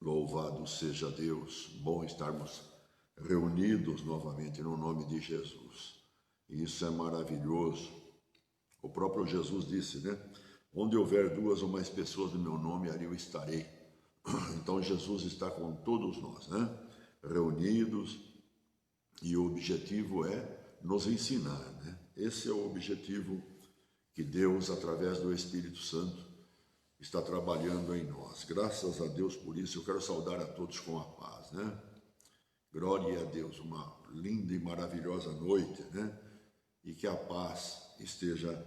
Louvado seja Deus, bom estarmos reunidos novamente no nome de Jesus. Isso é maravilhoso. O próprio Jesus disse, né? Onde houver duas ou mais pessoas no meu nome, ali eu estarei. Então Jesus está com todos nós, né? Reunidos, e o objetivo é nos ensinar, né? Esse é o objetivo que Deus, através do Espírito Santo, está trabalhando em nós. Graças a Deus por isso. Eu quero saudar a todos com a paz, né? Glória a Deus, uma linda e maravilhosa noite, né? E que a paz esteja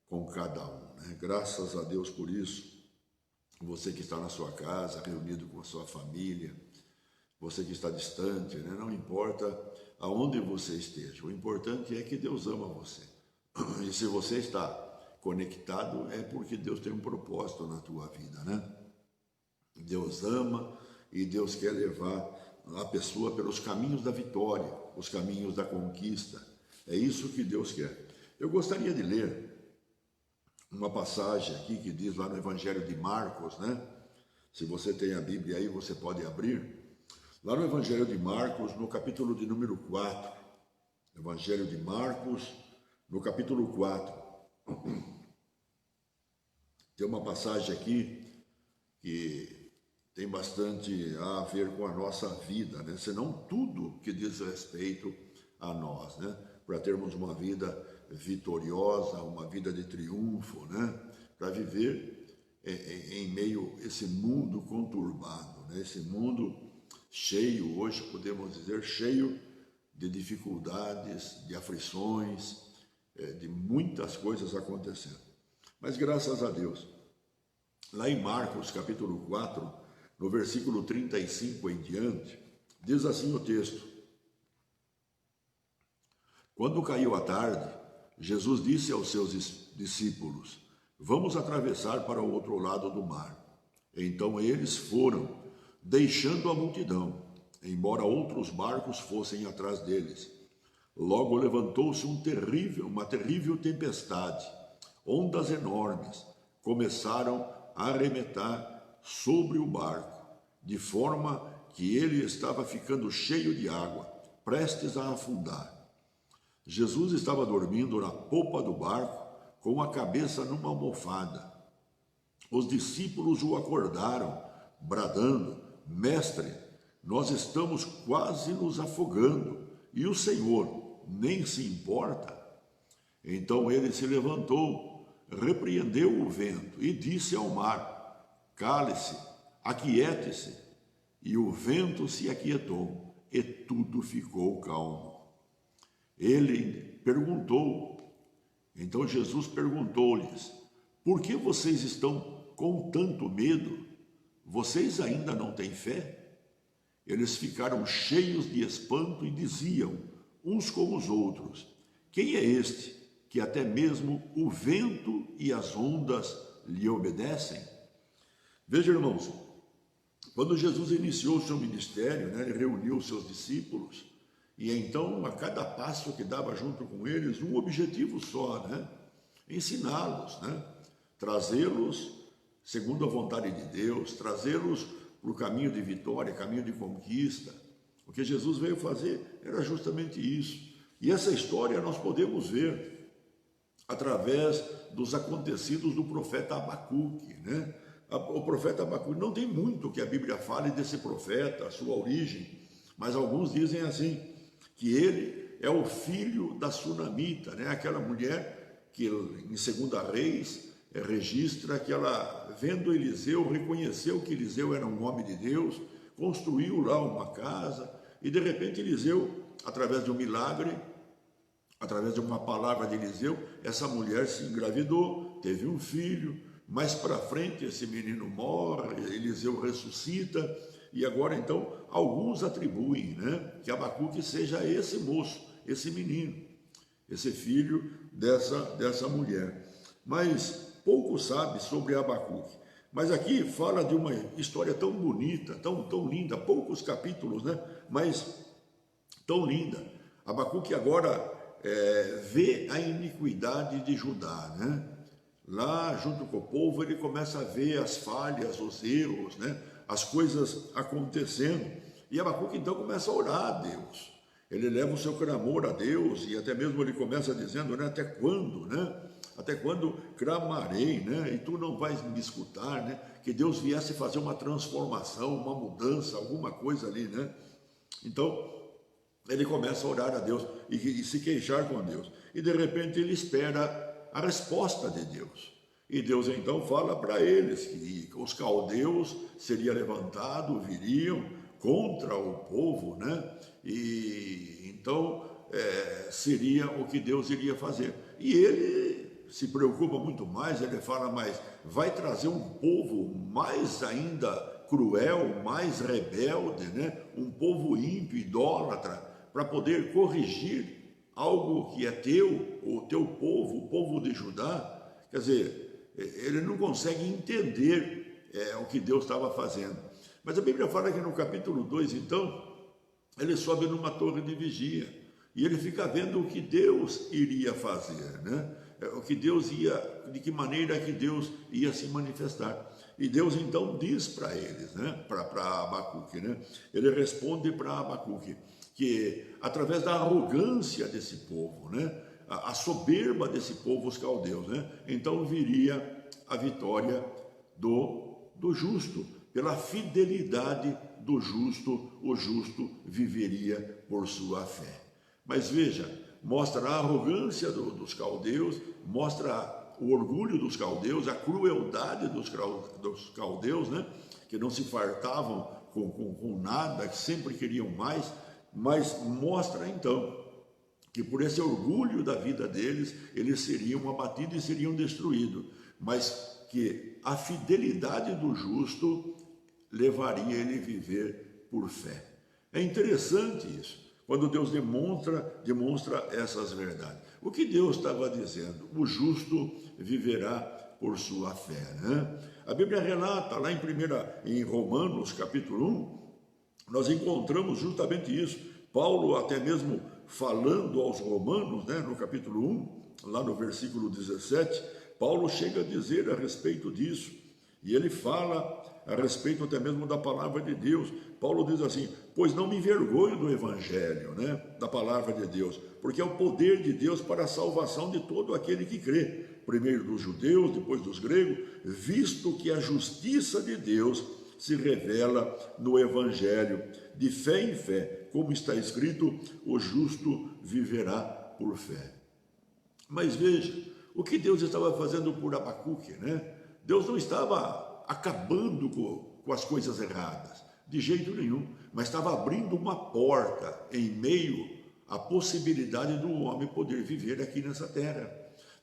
com cada um, né? Graças a Deus por isso. Você que está na sua casa, reunido com a sua família, você que está distante, né? Não importa aonde você esteja, o importante é que Deus ama você. E se você está conectado, é porque Deus tem um propósito na tua vida, né? Deus ama e Deus quer levar a pessoa pelos caminhos da vitória, os caminhos da conquista. É isso que Deus quer. Eu gostaria de ler uma passagem aqui que diz lá no Evangelho de Marcos, né? Se você tem a Bíblia aí, você pode abrir. Lá no Evangelho de Marcos, no capítulo de número 4. Evangelho de Marcos, no capítulo 4. Tem uma passagem aqui que tem bastante a ver com a nossa vida, né? Senão tudo que diz respeito a nós, né? Para termos uma vida vitoriosa, uma vida de triunfo, né? Para viver em meio a esse mundo conturbado, né? Esse mundo cheio, hoje podemos dizer, cheio de dificuldades, de aflições, de muitas coisas acontecendo. Mas graças a Deus, lá em Marcos capítulo 4, no versículo 35 em diante, diz assim o texto: Quando caiu a tarde, Jesus disse aos seus discípulos: Vamos atravessar para o outro lado do mar. Então eles foram, deixando a multidão, embora outros barcos fossem atrás deles. Logo levantou-se uma terrível tempestade. Ondas enormes começaram a arremetar sobre o barco, de forma que ele estava ficando cheio de água, prestes a afundar. Jesus estava dormindo na popa do barco, com a cabeça numa almofada. Os discípulos o acordaram, bradando: Mestre, nós estamos quase nos afogando, e o Senhor nem se importa? Então ele se levantou, repreendeu o vento e disse ao mar: Cale-se, aquiete-se. E o vento se aquietou e tudo ficou calmo. Então Jesus perguntou-lhes: Por que vocês estão com tanto medo? Vocês ainda não têm fé? Eles ficaram cheios de espanto e diziam uns com os outros: Quem é este que até mesmo o vento e as ondas lhe obedecem? Veja, irmãos, quando Jesus iniciou o seu ministério, né, ele reuniu os seus discípulos, e então a cada passo que dava junto com eles, um objetivo só, né? Ensiná-los, né? Trazê-los segundo a vontade de Deus, trazê-los para o caminho de vitória, caminho de conquista. O que Jesus veio fazer era justamente isso. E essa história nós podemos ver através dos acontecidos do profeta Abacuque, né? O profeta Abacuque, não tem muito que a Bíblia fale desse profeta, a sua origem, mas alguns dizem assim, que ele é o filho da Sunamita, né? Aquela mulher que em 2 Reis registra que ela, vendo Eliseu, reconheceu que Eliseu era um homem de Deus, construiu lá uma casa, e de repente Eliseu, através de um milagre, através de uma palavra de Eliseu, essa mulher se engravidou, teve um filho. Mais para frente esse menino morre, Eliseu ressuscita, e agora então alguns atribuem, né, que Abacuque seja esse moço, esse menino, esse filho dessa mulher. Mas pouco sabe sobre Abacuque. Mas aqui fala de uma história tão bonita, tão linda, poucos capítulos, né, mas tão linda. Abacuque agora vê a iniquidade de Judá, né? Lá junto com o povo ele começa a ver as falhas, os erros, né? as coisas acontecendo. E Abacuque então começa a orar a Deus. Ele leva o seu clamor a Deus e até mesmo ele começa dizendo, né, até quando, né? Até quando clamarei, né? E tu não vais me escutar, né? Que Deus viesse fazer uma transformação, uma mudança, alguma coisa ali, né? Então, ele começa a orar a Deus e se queixar com Deus. E de repente ele espera a resposta de Deus. E Deus então fala para eles que os caldeus seriam levantados, viriam contra o povo, né? E então seria o que Deus iria fazer. E ele se preocupa muito mais, ele fala, mas vai trazer um povo mais ainda cruel, mais rebelde, né? Um povo ímpio, idólatra, para poder corrigir algo que é teu, o teu povo, o povo de Judá. Quer dizer, ele não consegue entender o que Deus estava fazendo. Mas a Bíblia fala que no capítulo 2, então, ele sobe numa torre de vigia e ele fica vendo o que Deus iria fazer, né? O que Deus ia, de que maneira que Deus ia se manifestar. E Deus então diz para eles, né? Para Abacuque, né? Ele responde para Abacuque que através da arrogância desse povo, né? A soberba desse povo, os caldeus, né? Então viria a vitória do justo. Pela fidelidade do justo, o justo viveria por sua fé. Mas veja, mostra a arrogância dos caldeus, mostra o orgulho dos caldeus, a crueldade dos caldeus, né? Que não se fartavam com nada, que sempre queriam mais, mas mostra então que por esse orgulho da vida deles, eles seriam abatidos e seriam destruídos, mas que a fidelidade do justo levaria ele a viver por fé. É interessante isso, quando Deus demonstra essas verdades. O que Deus estava dizendo? O justo viverá por sua fé, né? A Bíblia relata lá em Romanos, capítulo 1, nós encontramos justamente isso. Paulo até mesmo falando aos romanos, né, no capítulo 1, lá no versículo 17, Paulo chega a dizer a respeito disso, e ele fala a respeito até mesmo da palavra de Deus. Paulo diz assim, pois não me envergonho do evangelho, né, da palavra de Deus, porque é o poder de Deus para a salvação de todo aquele que crê, primeiro dos judeus, depois dos gregos, visto que a justiça de Deus se revela no evangelho, de fé em fé, como está escrito, o justo viverá por fé. Mas veja, o que Deus estava fazendo por Abacuque, né? Deus não estava acabando com as coisas erradas, de jeito nenhum, mas estava abrindo uma porta em meio à possibilidade do homem poder viver aqui nessa terra.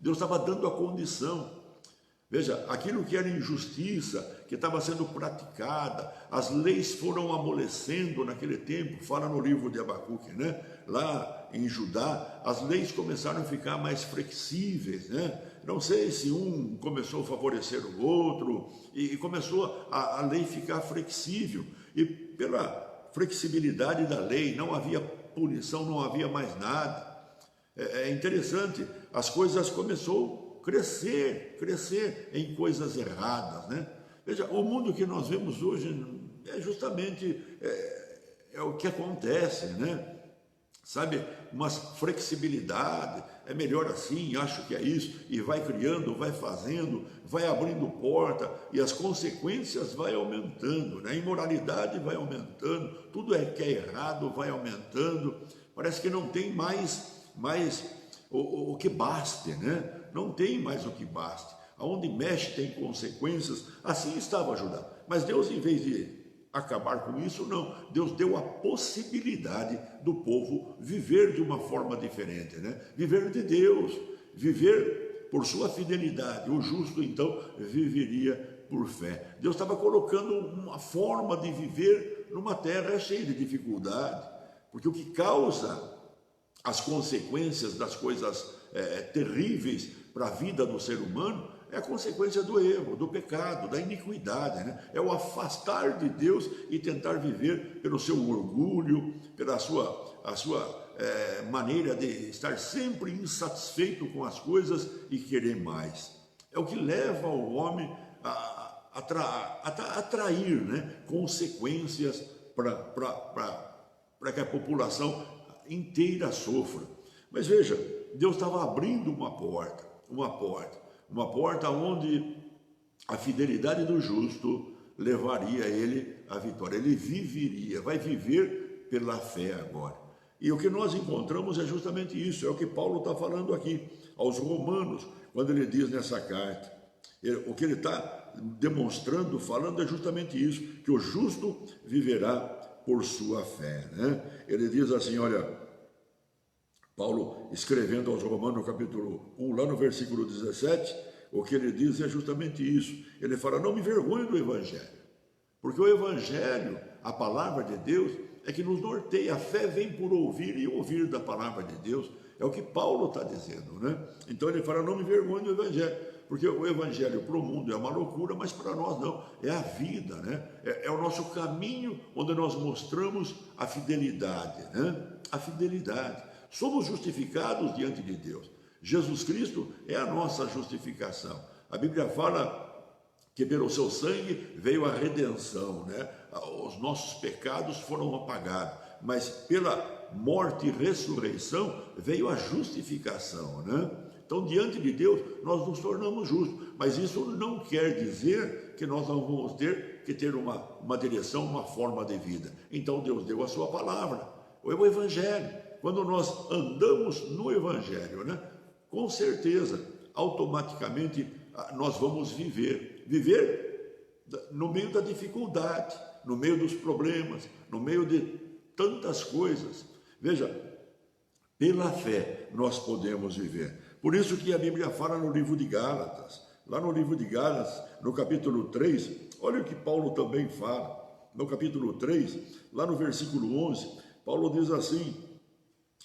Deus estava dando a condição. Veja, aquilo que era injustiça, que estava sendo praticada, as leis foram amolecendo naquele tempo, fala no livro de Abacuque, né? Lá em Judá, as leis começaram a ficar mais flexíveis, né? Não sei se um começou a favorecer o outro, e começou a lei ficar flexível, e pela flexibilidade da lei, não havia punição, não havia mais nada. É interessante, as coisas começaram crescer em coisas erradas, né? Veja, o mundo que nós vemos hoje é justamente o que acontece, né? Sabe, uma flexibilidade, é melhor assim, acho que é isso, e vai criando, vai fazendo, vai abrindo porta, e as consequências vai aumentando, né? A imoralidade vai aumentando, tudo que é errado vai aumentando, parece que não tem mais o que baste, né? Não tem mais o que baste. Aonde mexe tem consequências. Assim estava Judá. Mas Deus, em vez de acabar com isso, não. Deus deu a possibilidade do povo viver de uma forma diferente, né? Viver de Deus, viver por sua fidelidade. O justo, então, viveria por fé. Deus estava colocando uma forma de viver numa terra cheia de dificuldade. Porque o que causa as consequências das coisas terríveis para a vida do ser humano é a consequência do erro, do pecado, da iniquidade, né? É o afastar de Deus e tentar viver pelo seu orgulho, pela sua maneira de estar sempre insatisfeito com as coisas e querer mais. É o que leva o homem atrair, né, consequências para que a população inteira sofra. Mas veja, Deus estava abrindo uma porta onde a fidelidade do justo levaria ele à vitória. Ele vai viver pela fé agora. E o que nós encontramos é justamente isso, é o que Paulo está falando aqui aos Romanos, quando ele diz nessa carta. O que ele está demonstrando, falando é justamente isso, que o justo viverá por sua fé, né? Ele diz assim, olha, Paulo escrevendo aos Romanos no capítulo 1, lá no versículo 17, o que ele diz é justamente isso. Ele fala, não me envergonhe do Evangelho, porque o Evangelho, a palavra de Deus, é que nos norteia. A fé vem por ouvir e ouvir da palavra de Deus. É o que Paulo está dizendo, né? Então ele fala, não me envergonhe do Evangelho, porque o Evangelho para o mundo é uma loucura, mas para nós não, é a vida, né? É o nosso caminho onde nós mostramos a fidelidade, né? A fidelidade. Somos justificados diante de Deus. Jesus Cristo é a nossa justificação. A Bíblia fala que pelo seu sangue veio a redenção, né? Os nossos pecados foram apagados, mas pela morte e ressurreição veio a justificação, né? Então, diante de Deus, nós nos tornamos justos, mas isso não quer dizer que nós não vamos ter que ter uma direção, uma forma de vida. Então, Deus deu a sua palavra, o Evangelho. Quando nós andamos no Evangelho, né? Com certeza, automaticamente, nós vamos viver no meio da dificuldade, no meio dos problemas, no meio de tantas coisas. Veja, pela fé nós podemos viver. Por isso que a Bíblia fala no livro de Gálatas, lá no livro de Gálatas, no capítulo 3, olha o que Paulo também fala, no capítulo 3, lá no versículo 11, Paulo diz assim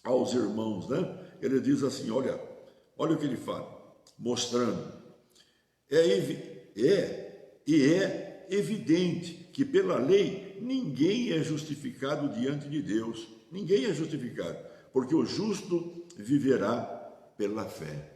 aos irmãos, né? Ele diz assim, olha o que ele fala, mostrando, é evidente que pela lei ninguém é justificado diante de Deus, ninguém é justificado, porque o justo viverá pela fé.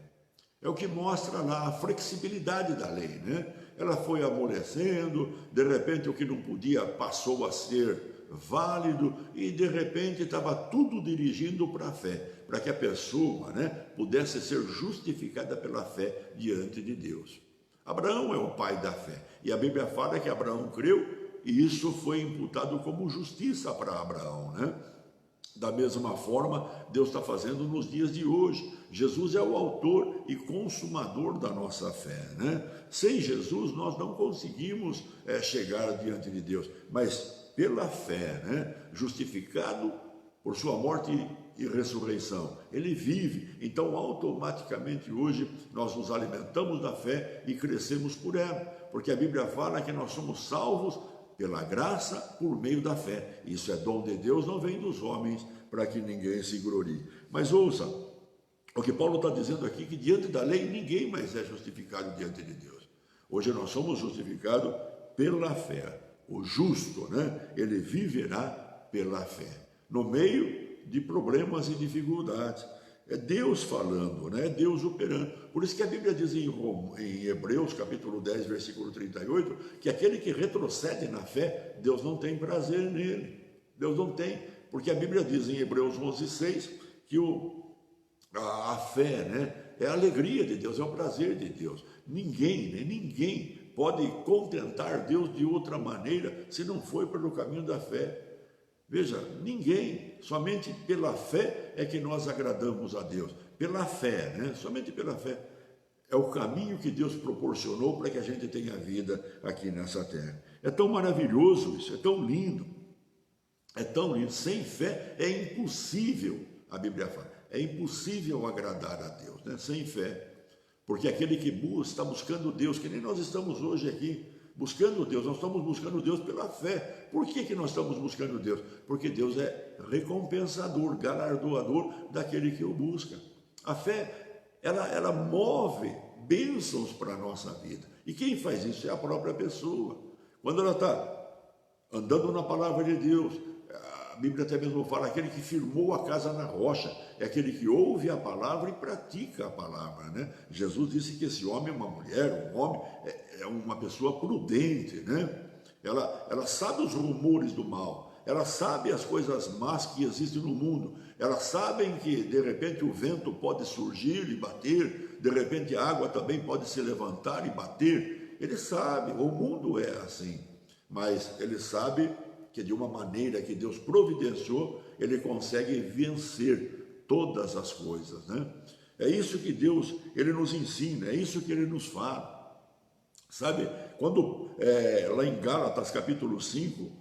É o que mostra lá a flexibilidade da lei, né? Ela foi amolecendo, de repente o que não podia passou a ser válido e de repente estava tudo dirigindo para a fé, para que a pessoa, né, pudesse ser justificada pela fé diante de Deus. Abraão é o pai da fé e a Bíblia fala que Abraão creu e isso foi imputado como justiça para Abraão, né? Da mesma forma, Deus está fazendo nos dias de hoje. Jesus é o autor e consumador da nossa fé, né? Sem Jesus nós não conseguimos chegar diante de Deus, mas pela fé, né? Justificado por sua morte e ressurreição, ele vive. Então automaticamente hoje nós nos alimentamos da fé e crescemos por ela, porque a Bíblia fala que nós somos salvos pela graça, por meio da fé. Isso é dom de Deus, não vem dos homens, para que ninguém se glorie. Mas ouça, o que Paulo está dizendo aqui, que diante da lei ninguém mais é justificado diante de Deus. Hoje nós somos justificados pela fé. O justo, né? Ele viverá pela fé. No meio de problemas e dificuldades. É Deus falando, né? Deus operando. Por isso que a Bíblia diz em Hebreus, capítulo 10, versículo 38, que aquele que retrocede na fé, Deus não tem prazer nele. Deus não tem, porque a Bíblia diz em Hebreus 11, 6, que a fé, né, é a alegria de Deus, é o prazer de Deus. Ninguém pode contentar Deus de outra maneira se não for pelo caminho da fé. Veja, ninguém, somente pela fé é que nós agradamos a Deus. Pela fé, né? Somente pela fé. É o caminho que Deus proporcionou para que a gente tenha vida aqui nessa terra. É tão maravilhoso isso, é tão lindo. É tão lindo. Sem fé é impossível, a Bíblia fala, é impossível agradar a Deus, né? Sem fé. Porque aquele que está buscando Deus, que nem nós estamos hoje aqui, buscando Deus, nós estamos buscando Deus pela fé. Por que nós estamos buscando Deus? Porque Deus é recompensador, galardoador daquele que o busca. A fé, ela move bênçãos para a nossa vida. E quem faz isso é a própria pessoa. Quando ela está andando na palavra de Deus, Bíblia até mesmo fala, aquele que firmou a casa na rocha, é aquele que ouve a palavra e pratica a palavra, né? Jesus disse que esse homem é uma mulher, um homem, é uma pessoa prudente, né? Ela sabe os rumores do mal, ela sabe as coisas más que existem no mundo, elas sabem que de repente o vento pode surgir e bater, de repente a água também pode se levantar e bater. Ele sabe, o mundo é assim, mas ele sabe que de uma maneira que Deus providenciou, ele consegue vencer todas as coisas, né? É isso que Deus, ele nos ensina, é isso que ele nos fala. Sabe, quando lá em Gálatas capítulo 5,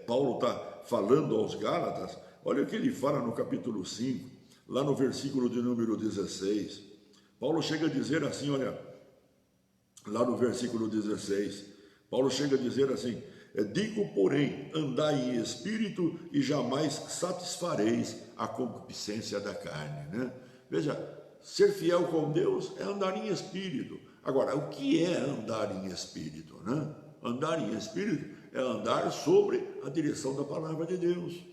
Paulo está falando aos Gálatas, olha o que ele fala no capítulo 5, lá no versículo de número 16. Paulo chega a dizer assim, olha, lá no versículo 16, Paulo chega a dizer assim, digo, porém, andai em espírito e jamais satisfareis a concupiscência da carne, né? Veja, ser fiel com Deus é andar em espírito. Agora, o que é andar em espírito, né? Andar em espírito é andar sobre a direção da palavra de Deus.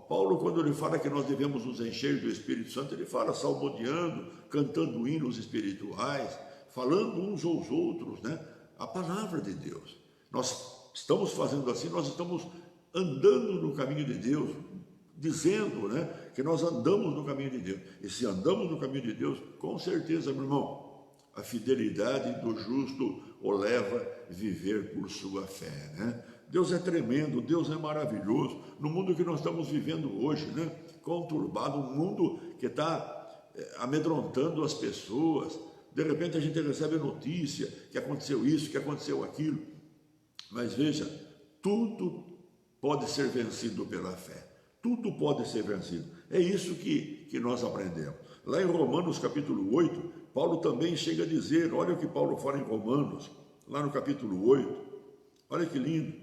Paulo, quando ele fala que nós devemos nos encher do Espírito Santo, ele fala salmodiando, cantando hinos espirituais, falando uns aos outros, né? A palavra de Deus. Nós estamos fazendo assim, nós estamos andando no caminho de Deus, dizendo, né, que nós andamos no caminho de Deus. E se andamos no caminho de Deus, com certeza, meu irmão, a fidelidade do justo o leva a viver por sua fé, né? Deus é tremendo, Deus é maravilhoso. No mundo que nós estamos vivendo hoje, né, conturbado, um mundo que está amedrontando as pessoas. De repente a gente recebe notícia que aconteceu isso, que aconteceu aquilo. Mas veja, tudo pode ser vencido pela fé. Tudo pode ser vencido. É isso que nós aprendemos. Lá em Romanos capítulo 8, Paulo também chega a dizer, olha o que Paulo fala em Romanos, lá no capítulo 8, olha que lindo,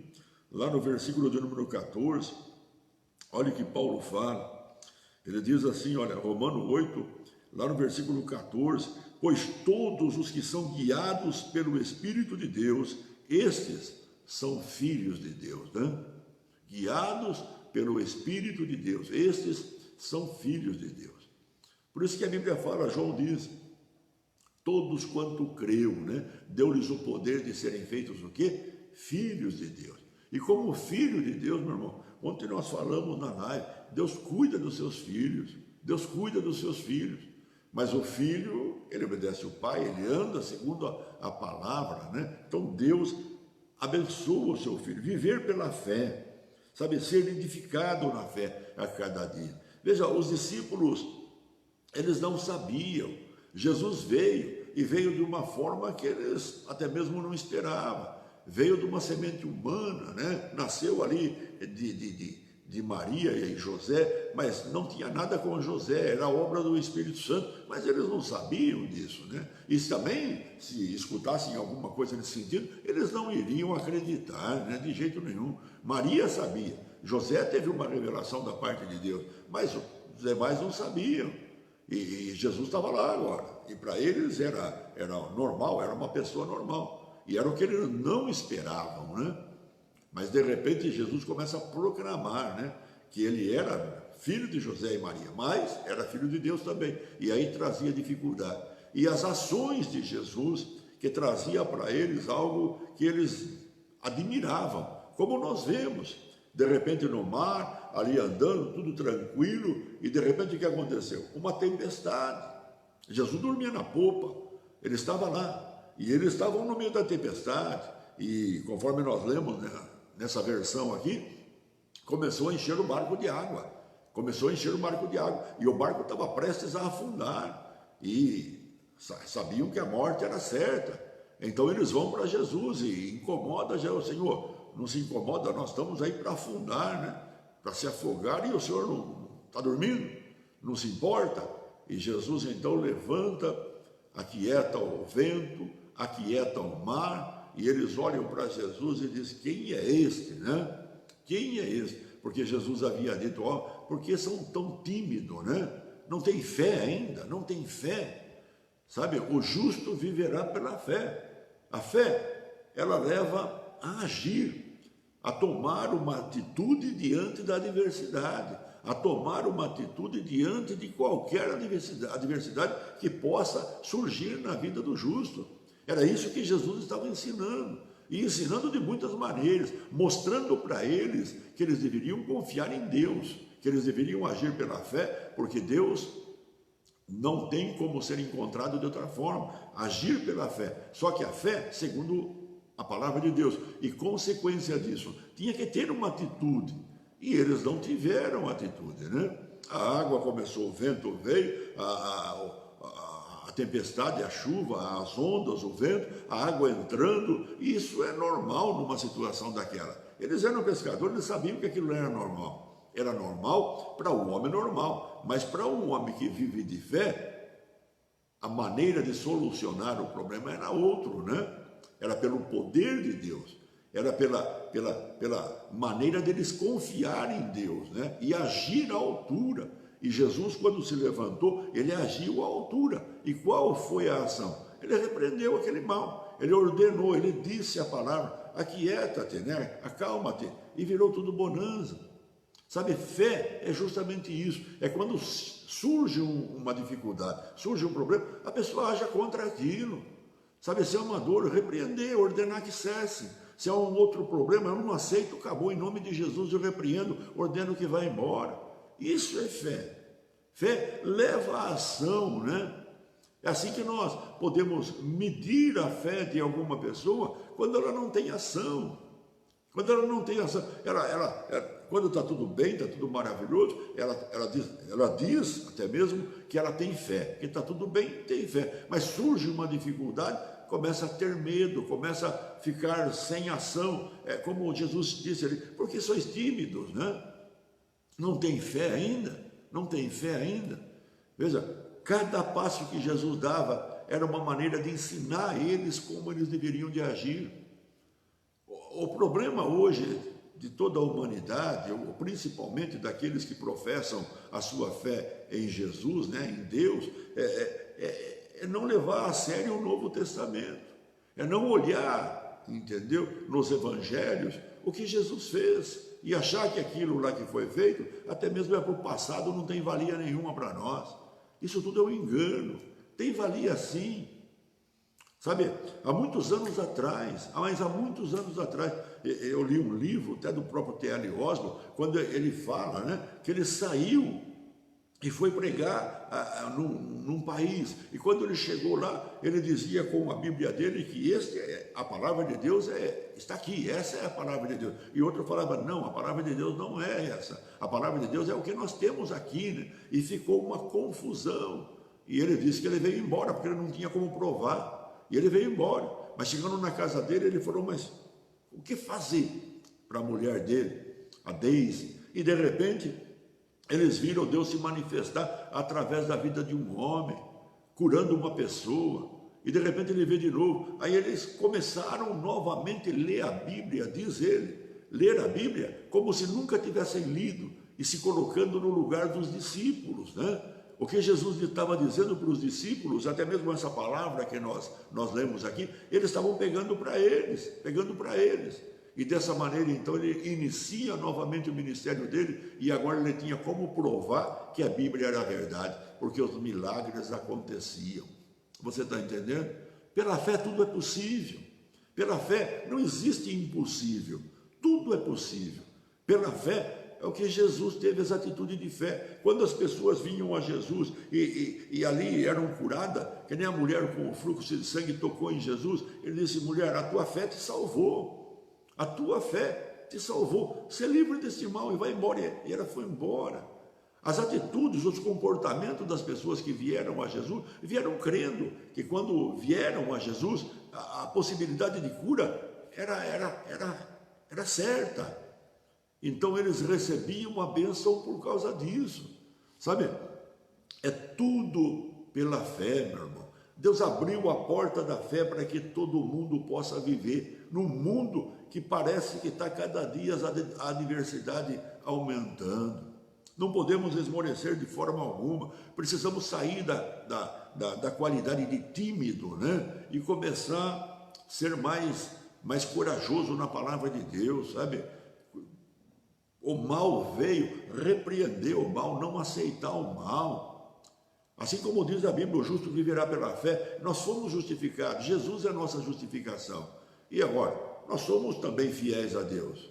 lá no versículo de número 14, olha o que Paulo fala, ele diz assim, olha, Romanos 8, lá no versículo 14, pois todos os que são guiados pelo Espírito de Deus, estes são filhos de Deus, né? Guiados pelo Espírito de Deus, estes são filhos de Deus. Por isso que a Bíblia fala, João diz, todos quanto creu, né? Deu-lhes o poder de serem feitos o quê? Filhos de Deus. E como filho de Deus, meu irmão, ontem nós falamos na live, Deus cuida dos seus filhos, Deus cuida dos seus filhos. Mas o filho, ele obedece o pai, ele anda segundo a palavra, né? Então Deus abençoa o seu filho, viver pela fé, sabe, ser edificado na fé a cada dia. Veja, os discípulos, eles não sabiam. Jesus veio, e veio de uma forma que eles até mesmo não esperavam. Veio de uma semente humana, né? Nasceu ali de Maria e José, mas não tinha nada com José, era obra do Espírito Santo, mas eles não sabiam disso, né? E também, se escutassem alguma coisa nesse sentido, eles não iriam acreditar, né? De jeito nenhum. Maria sabia, José teve uma revelação da parte de Deus, mas os demais não sabiam. E Jesus estava lá agora, e para eles era normal, era uma pessoa normal, e era o que eles não esperavam, né? Mas de repente Jesus começa a proclamar, né, que ele era filho de José e Maria, mas era filho de Deus também, e aí trazia dificuldade. E as ações de Jesus, que trazia para eles algo que eles admiravam, como nós vemos, de repente no mar, ali andando, tudo tranquilo, e de repente o que aconteceu? Uma tempestade. Jesus dormia na popa, ele estava lá, e eles estavam no meio da tempestade, e conforme nós lemos, né, nessa versão aqui, começou a encher o barco de água, e o barco estava prestes a afundar, e sabiam que a morte era certa. Então eles vão para Jesus e incomoda Jesus, Senhor, não se incomoda, nós estamos aí para afundar, né? Para se afogar, e o Senhor não está dormindo, não se importa. E Jesus então levanta, aquieta o vento, aquieta o mar, e eles olham para Jesus e dizem, quem é este, né? Quem é este? Porque Jesus havia dito, ó, por que são tão tímidos, né? Não tem fé ainda, não tem fé. Sabe, o justo viverá pela fé. A fé, ela leva a agir. a tomar uma atitude diante da adversidade, a tomar uma atitude diante de qualquer adversidade que possa surgir na vida do justo. Era isso que Jesus estava ensinando, e ensinando de muitas maneiras, mostrando para eles que eles deveriam confiar em Deus, que eles deveriam agir pela fé, porque Deus não tem como ser encontrado de outra forma, agir pela fé. Só que a fé, segundo a palavra de Deus, e consequência disso, tinha que ter uma atitude, e eles não tiveram atitude, né? A água começou, o vento veio, a tempestade, a chuva, as ondas, o vento, a água entrando, isso é normal numa situação daquela. Eles eram pescadores, eles sabiam que aquilo era normal. Era normal para o homem normal, mas para um homem que vive de fé, a maneira de solucionar o problema era outro, né? Era pelo poder de Deus, era pela maneira deles confiar em Deus, né? E agir à altura. E Jesus, quando se levantou, ele agiu à altura. E qual foi a ação? Ele repreendeu aquele mal, ele ordenou, ele disse a palavra, aquieta-te, né? Acalma-te, e virou tudo bonança. Sabe, fé é justamente isso, é quando surge uma dificuldade, surge um problema, a pessoa age contra aquilo. Sabe, se é uma dor, repreender, ordenar que cesse. Se é um outro problema, eu não aceito, acabou, em nome de Jesus eu repreendo, ordeno que vá embora. Isso é fé. Fé leva à ação, né? É assim que nós podemos medir a fé de alguma pessoa quando ela não tem ação. Quando ela não tem ação, quando está tudo bem, está tudo maravilhoso, ela diz até mesmo que ela tem fé, que está tudo bem, tem fé. Mas surge uma dificuldade, começa a ter medo, começa a ficar sem ação. É como Jesus disse ali, porque sois tímidos, né? Não tem fé ainda? Não tem fé ainda? Veja, cada passo que Jesus dava era uma maneira de ensinar a eles como eles deveriam de agir. O problema hoje de toda a humanidade, principalmente daqueles que professam a sua fé em Jesus, né, em Deus, é não levar a sério o Novo Testamento, é não olhar, entendeu, nos evangelhos o que Jesus fez e achar que aquilo lá que foi feito, até mesmo é para o passado, não tem valia nenhuma para nós. Isso tudo é um engano, tem valia sim. Sabe, há muitos anos atrás, eu li um livro, até do próprio T.L. Osborne, quando ele fala, né, que ele saiu e foi pregar num país, e quando ele chegou lá, ele dizia com a Bíblia dele que a palavra de Deus está aqui, essa é a palavra de Deus. E outro falava, não, a palavra de Deus não é essa, a palavra de Deus é o que nós temos aqui, né? E ficou uma confusão, e ele disse que ele veio embora, porque ele não tinha como provar. E ele veio embora, mas chegando na casa dele, ele falou, mas o que fazer para a mulher dele, a Daisy? E de repente, eles viram Deus se manifestar através da vida de um homem, curando uma pessoa, e de repente ele vê de novo. Aí eles começaram novamente a ler a Bíblia, diz ele, ler a Bíblia como se nunca tivessem lido, e se colocando no lugar dos discípulos, né? O que Jesus estava dizendo para os discípulos, até mesmo essa palavra que nós lemos aqui, eles estavam pegando para eles. E dessa maneira, então, ele inicia novamente o ministério dele, e agora ele tinha como provar que a Bíblia era a verdade, porque os milagres aconteciam. Você está entendendo? Pela fé tudo é possível. Pela fé não existe impossível. Tudo é possível. Pela fé é o que Jesus teve, essa atitude de fé. Quando as pessoas vinham a Jesus e ali eram curadas, que nem a mulher com o fluxo de sangue tocou em Jesus, ele disse, mulher, a tua fé te salvou. A tua fé te salvou. Ser livre desse mal e vai embora. E ela foi embora. As atitudes, os comportamentos das pessoas que vieram a Jesus, vieram crendo que quando vieram a Jesus, a possibilidade de cura era certa. Então eles recebiam a bênção por causa disso, sabe? É tudo pela fé, meu irmão. Deus abriu a porta da fé para que todo mundo possa viver num mundo que parece que está cada dia a adversidade aumentando. Não podemos esmorecer de forma alguma, precisamos sair da qualidade de tímido, né? E começar a ser mais mas corajoso na palavra de Deus, sabe? O mal veio repreender o mal, não aceitar o mal. Assim como diz a Bíblia, o justo viverá pela fé. Nós fomos justificados, Jesus é a nossa justificação. E agora, nós somos também fiéis a Deus,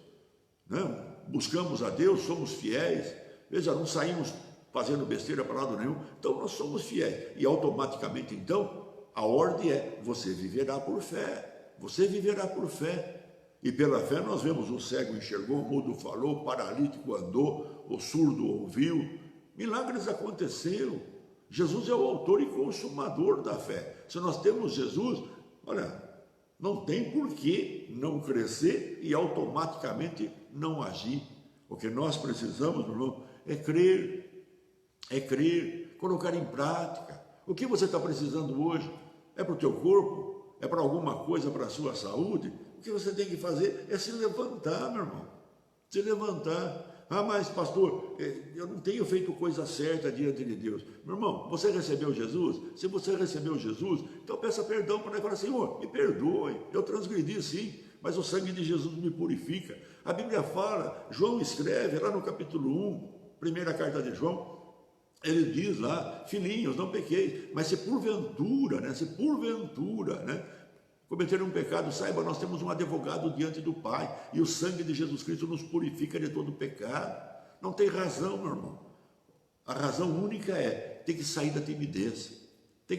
né? Buscamos a Deus, somos fiéis. Veja, não saímos fazendo besteira para lado nenhum. Então nós somos fiéis. E automaticamente, então, a ordem é: você viverá por fé. Você viverá por fé. E pela fé nós vemos: o cego enxergou, o mudo falou, o paralítico andou, o surdo ouviu. Milagres aconteceram. Jesus é o autor e consumador da fé. Se nós temos Jesus, olha, não tem por que não crescer e automaticamente não agir. O que nós precisamos, meu irmão, é crer, colocar em prática. O que você está precisando hoje? É para o teu corpo? É para alguma coisa, para a sua saúde? O que você tem que fazer é se levantar, meu irmão. Se levantar. Ah, mas pastor, eu não tenho feito coisa certa diante de Deus. Meu irmão, você recebeu Jesus? Se você recebeu Jesus, então peça perdão para ele. Fala: Senhor, me perdoe, eu transgredi sim, mas o sangue de Jesus me purifica. A Bíblia fala, João escreve lá no capítulo 1, primeira carta de João, ele diz lá: filhinhos, não pequeis, mas se porventura, cometer um pecado, saiba, nós temos um advogado diante do Pai, e o sangue de Jesus Cristo nos purifica de todo pecado. Não tem razão, meu irmão. A razão única tem que sair da timidez, tem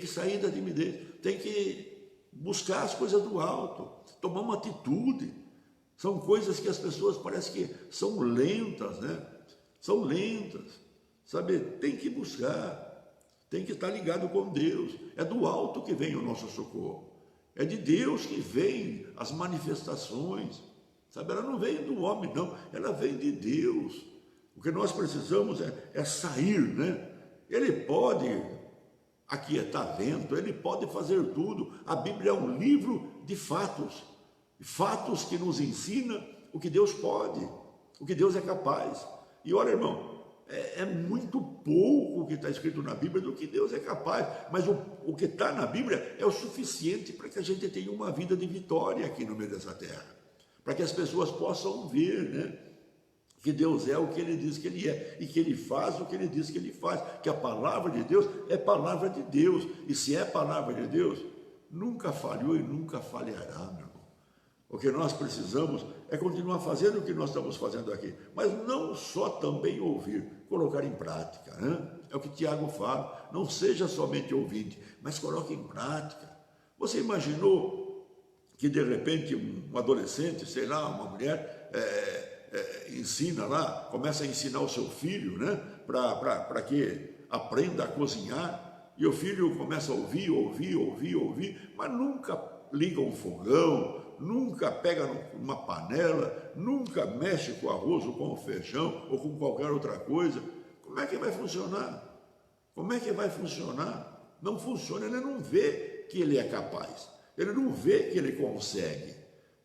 que buscar as coisas do alto, tomar uma atitude. São coisas que as pessoas parecem que são lentas, né? São lentas, sabe? Tem que buscar, tem que estar ligado com Deus. É do alto que vem o nosso socorro. É de Deus que vem as manifestações, sabe? Ela não vem do homem, não, ela vem de Deus. O que nós precisamos é sair, né? Ele pode aquietar vento, ele pode fazer tudo. A Bíblia é um livro de fatos, fatos que nos ensina o que Deus pode, o que Deus é capaz. E olha, irmão, é muito pouco o que está escrito na Bíblia do que Deus é capaz, mas o que está na Bíblia é o suficiente para que a gente tenha uma vida de vitória aqui no meio dessa terra, para que as pessoas possam ver, né, que Deus é o que Ele diz que Ele é, e que Ele faz o que Ele diz que Ele faz, que a palavra de Deus é palavra de Deus, e se é palavra de Deus, nunca falhou e nunca falhará, meu irmão. O que nós precisamos é continuar fazendo o que nós estamos fazendo aqui, mas não só também ouvir, colocar em prática, né? É o que Tiago fala: não seja somente ouvinte, mas coloque em prática. Você imaginou que de repente um adolescente, sei lá, uma mulher, ensina lá, começa a ensinar o seu filho, né? Para que aprenda a cozinhar, e o filho começa a ouvir, mas nunca liga um fogão, nunca pega numa panela, nunca mexe com o arroz ou com o feijão ou com qualquer outra coisa. Como é que vai funcionar? Como é que vai funcionar? Não funciona, ele não vê que ele é capaz, ele não vê que ele consegue.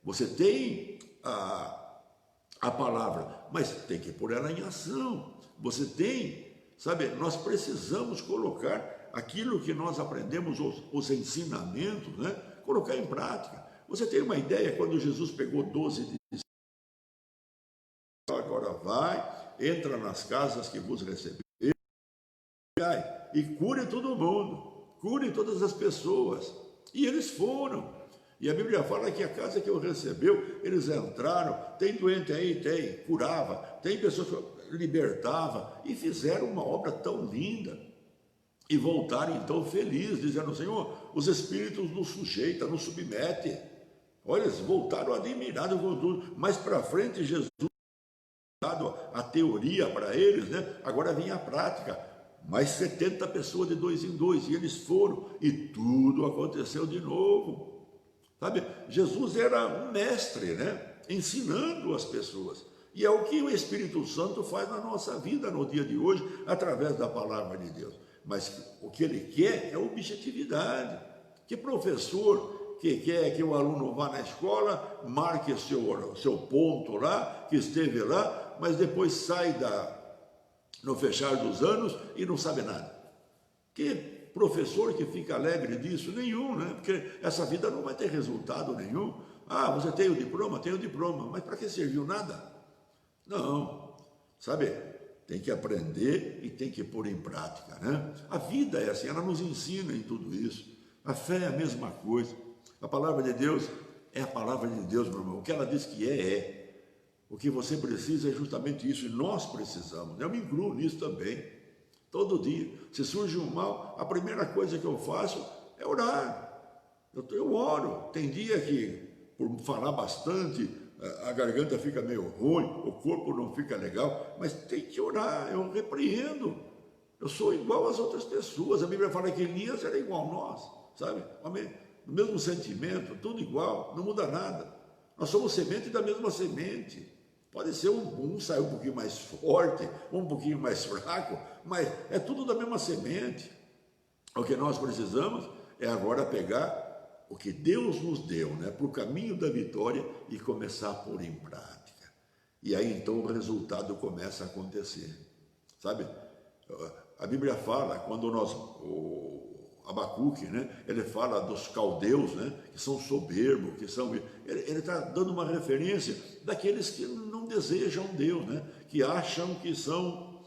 Você tem a palavra, mas tem que pôr ela em ação. Você tem, sabe, nós precisamos colocar aquilo que nós aprendemos, os ensinamentos, né? Colocar em prática. Você tem uma ideia, quando Jesus pegou 12 e disse: agora vai, entra nas casas que vos receberam e cure todo mundo, cure todas as pessoas. E eles foram. E a Bíblia fala que a casa que o recebeu, eles entraram, tem doente aí, tem, curava, tem pessoas que libertava, e fizeram uma obra tão linda. E voltaram então felizes, dizendo: Senhor, os espíritos nos sujeitam, nos submetem. Olha, eles voltaram admirados com tudo. Mais para frente, Jesus dado a teoria para eles, né? Agora vinha a prática. Mais 70 pessoas de 2 em 2, e eles foram, e tudo aconteceu de novo. Sabe, Jesus era um mestre, né? Ensinando as pessoas. E é o que o Espírito Santo faz na nossa vida no dia de hoje, através da palavra de Deus. Mas o que ele quer é objetividade. Que professor que quer que o aluno vá na escola, marque seu ponto lá, que esteve lá, mas depois sai no fechar dos anos e não sabe nada? Que professor que fica alegre disso? Nenhum, né? Porque essa vida não vai ter resultado nenhum. Ah, você tem o diploma? Tem o diploma, mas para que serviu nada? Não, sabe, tem que aprender e tem que pôr em prática, né? A vida é assim, ela nos ensina em tudo isso. A fé é a mesma coisa. A palavra de Deus é a palavra de Deus, meu irmão. O que ela diz que é. O que você precisa é justamente isso, e nós precisamos. Eu me incluo nisso também. Todo dia, se surge um mal, a primeira coisa que eu faço é orar. Eu oro. Tem dia que, por falar bastante, a garganta fica meio ruim, o corpo não fica legal, mas tem que orar. Eu repreendo. Eu sou igual às outras pessoas. A Bíblia fala que Elias era igual a nós, sabe? O mesmo sentimento, tudo igual, não muda nada. Nós somos semente da mesma semente. Pode ser um sair um pouquinho mais forte, um pouquinho mais fraco, mas é tudo da mesma semente. O que nós precisamos é agora pegar o que Deus nos deu, né, para o caminho da vitória e começar a pôr em prática. E aí então o resultado começa a acontecer, sabe? A Bíblia fala, quando o Abacuque, né, ele fala dos caldeus, né, que são soberbos, que são... Ele está dando uma referência daqueles que não desejam Deus, né, que acham que são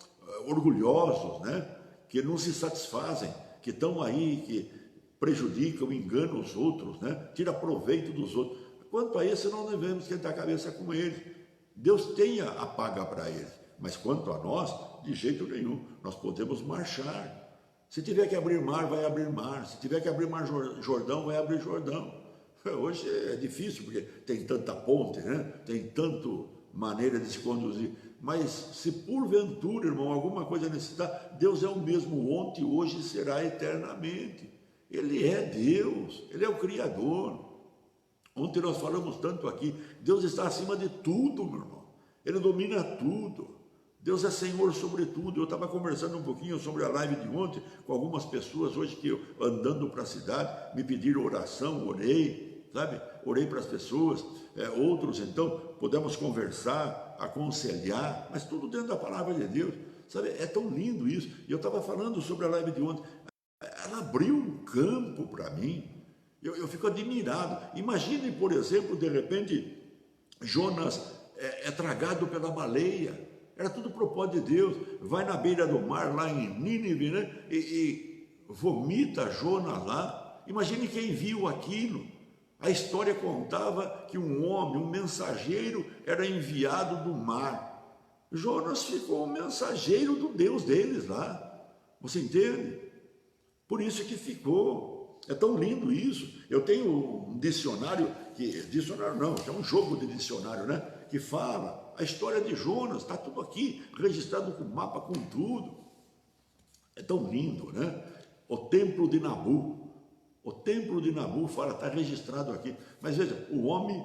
orgulhosos, né, que não se satisfazem, que estão aí, que prejudicam, enganam os outros, né, tira proveito dos outros. Quanto a isso, nós devemos esquentar a cabeça com eles. Deus tem a paga para eles, mas quanto a nós, de jeito nenhum, nós podemos marchar. Se tiver que abrir mar, vai abrir mar. Se tiver que abrir mar Jordão, vai abrir Jordão. Hoje é difícil, porque tem tanta ponte, né? Tem tanto maneira de se conduzir. Mas se porventura, irmão, alguma coisa necessitar, Deus é o mesmo ontem, hoje e será eternamente. Ele é Deus, Ele é o Criador. Ontem nós falamos tanto aqui, Deus está acima de tudo, meu irmão. Ele domina tudo. Deus é Senhor sobre tudo. Eu estava conversando um pouquinho sobre a live de ontem com algumas pessoas hoje que eu, andando para a cidade, me pediram oração, orei, sabe? Orei para as pessoas, outros então podemos conversar, aconselhar, mas tudo dentro da palavra de Deus, sabe? É tão lindo isso. E eu estava falando sobre a live de ontem, ela abriu um campo para mim, eu fico admirado. Imagine, por exemplo, de repente, Jonas é tragado pela baleia. Era tudo propósito de Deus. Vai na beira do mar, lá em Nínive, né? E vomita Jonas lá. Imagine quem viu aquilo. A história contava que um homem, um mensageiro, era enviado do mar. Jonas ficou o mensageiro do Deus deles lá. Você entende? Por isso que ficou. É tão lindo isso. Eu tenho um dicionário, dicionário não, é um jogo de dicionário, né? Que fala a história de Jonas, está tudo aqui, registrado com mapa, com tudo. É tão lindo, né? O templo de Nabu fala, está registrado aqui. Mas veja, o homem,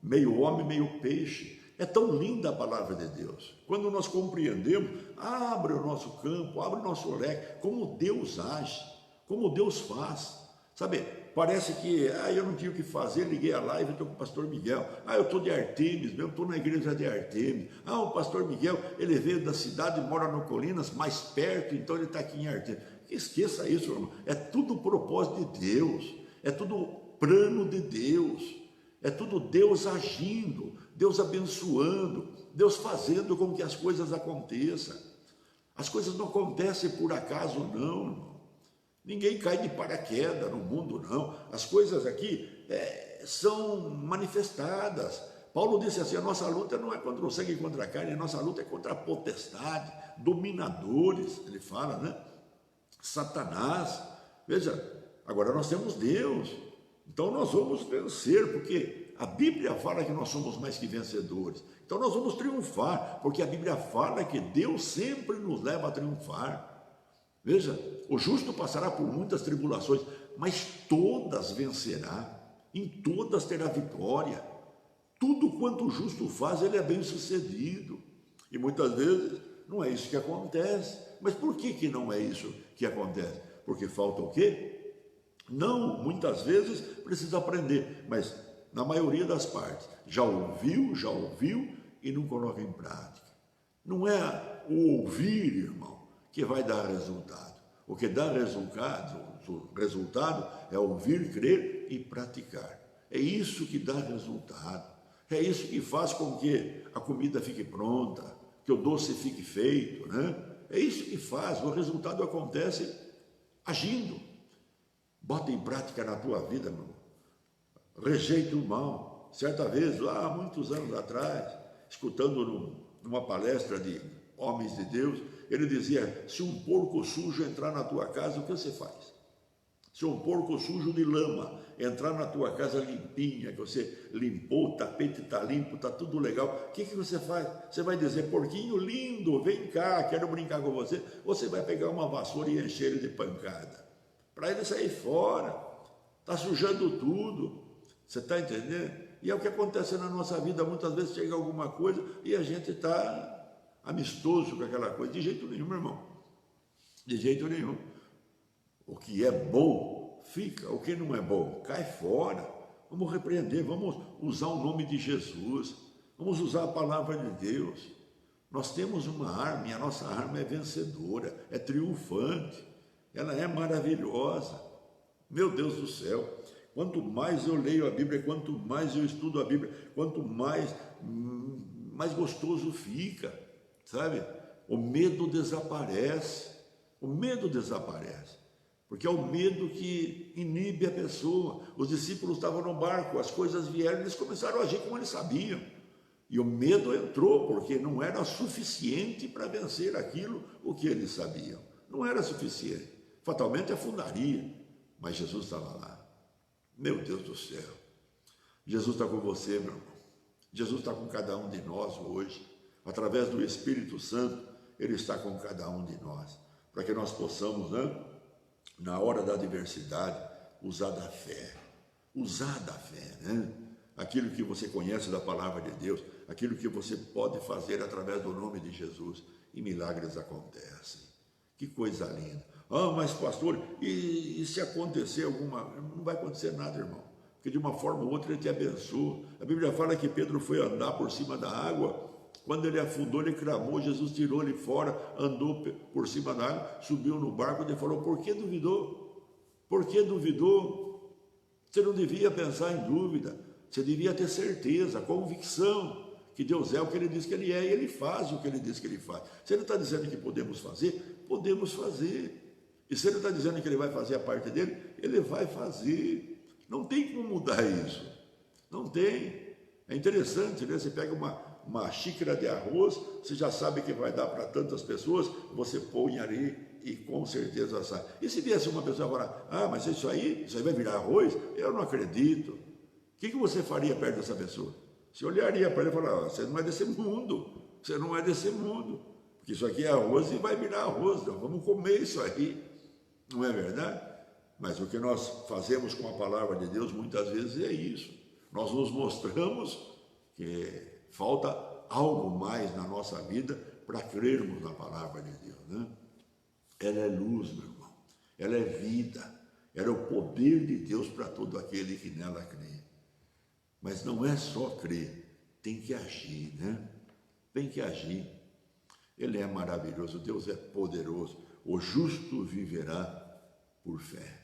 meio peixe. É tão linda a palavra de Deus. Quando nós compreendemos, abre o nosso campo, abre o nosso leque, como Deus age, como Deus faz. Sabe, parece que eu não tinha o que fazer, liguei a live, estou com o pastor Miguel. Eu estou de Artemis, eu estou na igreja de Artemis. O pastor Miguel, ele veio da cidade, mora no Colinas, mais perto, então ele está aqui em Artemis. Esqueça isso, irmão. É tudo propósito de Deus, é tudo plano de Deus, é tudo Deus agindo, Deus abençoando, Deus fazendo com que as coisas aconteçam. As coisas não acontecem por acaso, não, irmão. Ninguém cai de paraquedas no mundo, não. As coisas aqui são manifestadas. Paulo disse assim, a nossa luta não é contra o sangue e contra a carne, a nossa luta é contra a potestade, dominadores, ele fala, né? Satanás. Veja, agora nós temos Deus, então nós vamos vencer, porque a Bíblia fala que nós somos mais que vencedores. Então nós vamos triunfar, porque a Bíblia fala que Deus sempre nos leva a triunfar. Veja, o justo passará por muitas tribulações, mas todas vencerá, em todas terá vitória. Tudo quanto o justo faz, ele é bem sucedido. E muitas vezes não é isso que acontece. Mas por que não é isso que acontece? Porque falta o quê? Não, muitas vezes precisa aprender, mas na maioria das partes, já ouviu e não coloca em prática. Não é o ouvir, irmão, que vai dar resultado. O que dá resultado é ouvir, crer e praticar. É isso que dá resultado. É isso que faz com que a comida fique pronta, que o doce fique feito, né? É isso que faz. O resultado acontece agindo. Bota em prática na tua vida, meu irmão. Rejeita o mal. Certa vez, lá há muitos anos atrás, escutando numa palestra de homens de Deus, ele dizia: se um porco sujo entrar na tua casa, o que você faz? Se um porco sujo de lama entrar na tua casa limpinha, que você limpou, o tapete está limpo, está tudo legal, o que você faz? Você vai dizer: porquinho lindo, vem cá, quero brincar com você. Ou você vai pegar uma vassoura e encher ele de pancada, para ele sair fora. Está sujando tudo. Você está entendendo? E é o que acontece na nossa vida. Muitas vezes chega alguma coisa e a gente está amistoso com aquela coisa. De jeito nenhum, meu irmão. De jeito nenhum. O que é bom, fica. O que não é bom, cai fora. Vamos repreender, vamos usar o nome de Jesus. Vamos usar a palavra de Deus. Nós temos uma arma e a nossa arma é vencedora, é triunfante. Ela é maravilhosa. Meu Deus do céu. Quanto mais eu leio a Bíblia, quanto mais eu estudo a Bíblia, quanto mais gostoso fica, sabe? O medo desaparece, porque é o medo que inibe a pessoa. Os discípulos estavam no barco, as coisas vieram, eles começaram a agir como eles sabiam, e o medo entrou, porque não era suficiente para vencer aquilo o que eles sabiam, não era suficiente, fatalmente afundaria, mas Jesus estava lá. Meu Deus do céu, Jesus está com você, meu irmão. Jesus está com cada um de nós hoje. Através do Espírito Santo, Ele está com cada um de nós. Para que nós possamos, né, na hora da adversidade, usar da fé. Usar da fé, né? Aquilo que você conhece da palavra de Deus, aquilo que você pode fazer através do nome de Jesus. E milagres acontecem. Que coisa linda. Ah, mas pastor, e se acontecer alguma... Não vai acontecer nada, irmão. Porque de uma forma ou outra ele te abençoa. A Bíblia fala que Pedro foi andar por cima da água. Quando ele afundou, ele clamou, Jesus tirou ele fora, andou por cima da água, subiu no barco e ele falou: por que duvidou? Por que duvidou? Você não devia pensar em dúvida. Você devia ter certeza, convicção que Deus é o que Ele diz que Ele é, e Ele faz o que Ele diz que Ele faz. Se Ele está dizendo que podemos fazer, podemos fazer. E se Ele está dizendo que Ele vai fazer a parte dele, Ele vai fazer. Não tem como mudar isso. Não tem. É interessante, né? Você pega uma xícara de arroz, você já sabe que vai dar para tantas pessoas, você põe ali e com certeza sai. E se viesse uma pessoa falar: ah, mas isso aí vai virar arroz? Eu não acredito. O que você faria perto dessa pessoa? Você olharia para ele e falaria: você não é desse mundo, você não é desse mundo, porque isso aqui é arroz e vai virar arroz, então vamos comer isso aí, não é verdade? Mas o que nós fazemos com a palavra de Deus muitas vezes é isso, nós nos mostramos que falta algo mais na nossa vida para crermos na palavra de Deus, né? Ela é luz, meu irmão, ela é vida, ela é o poder de Deus para todo aquele que nela crê. Mas não é só crer, tem que agir, né? Tem que agir. Ele é maravilhoso, Deus é poderoso. O justo viverá por fé.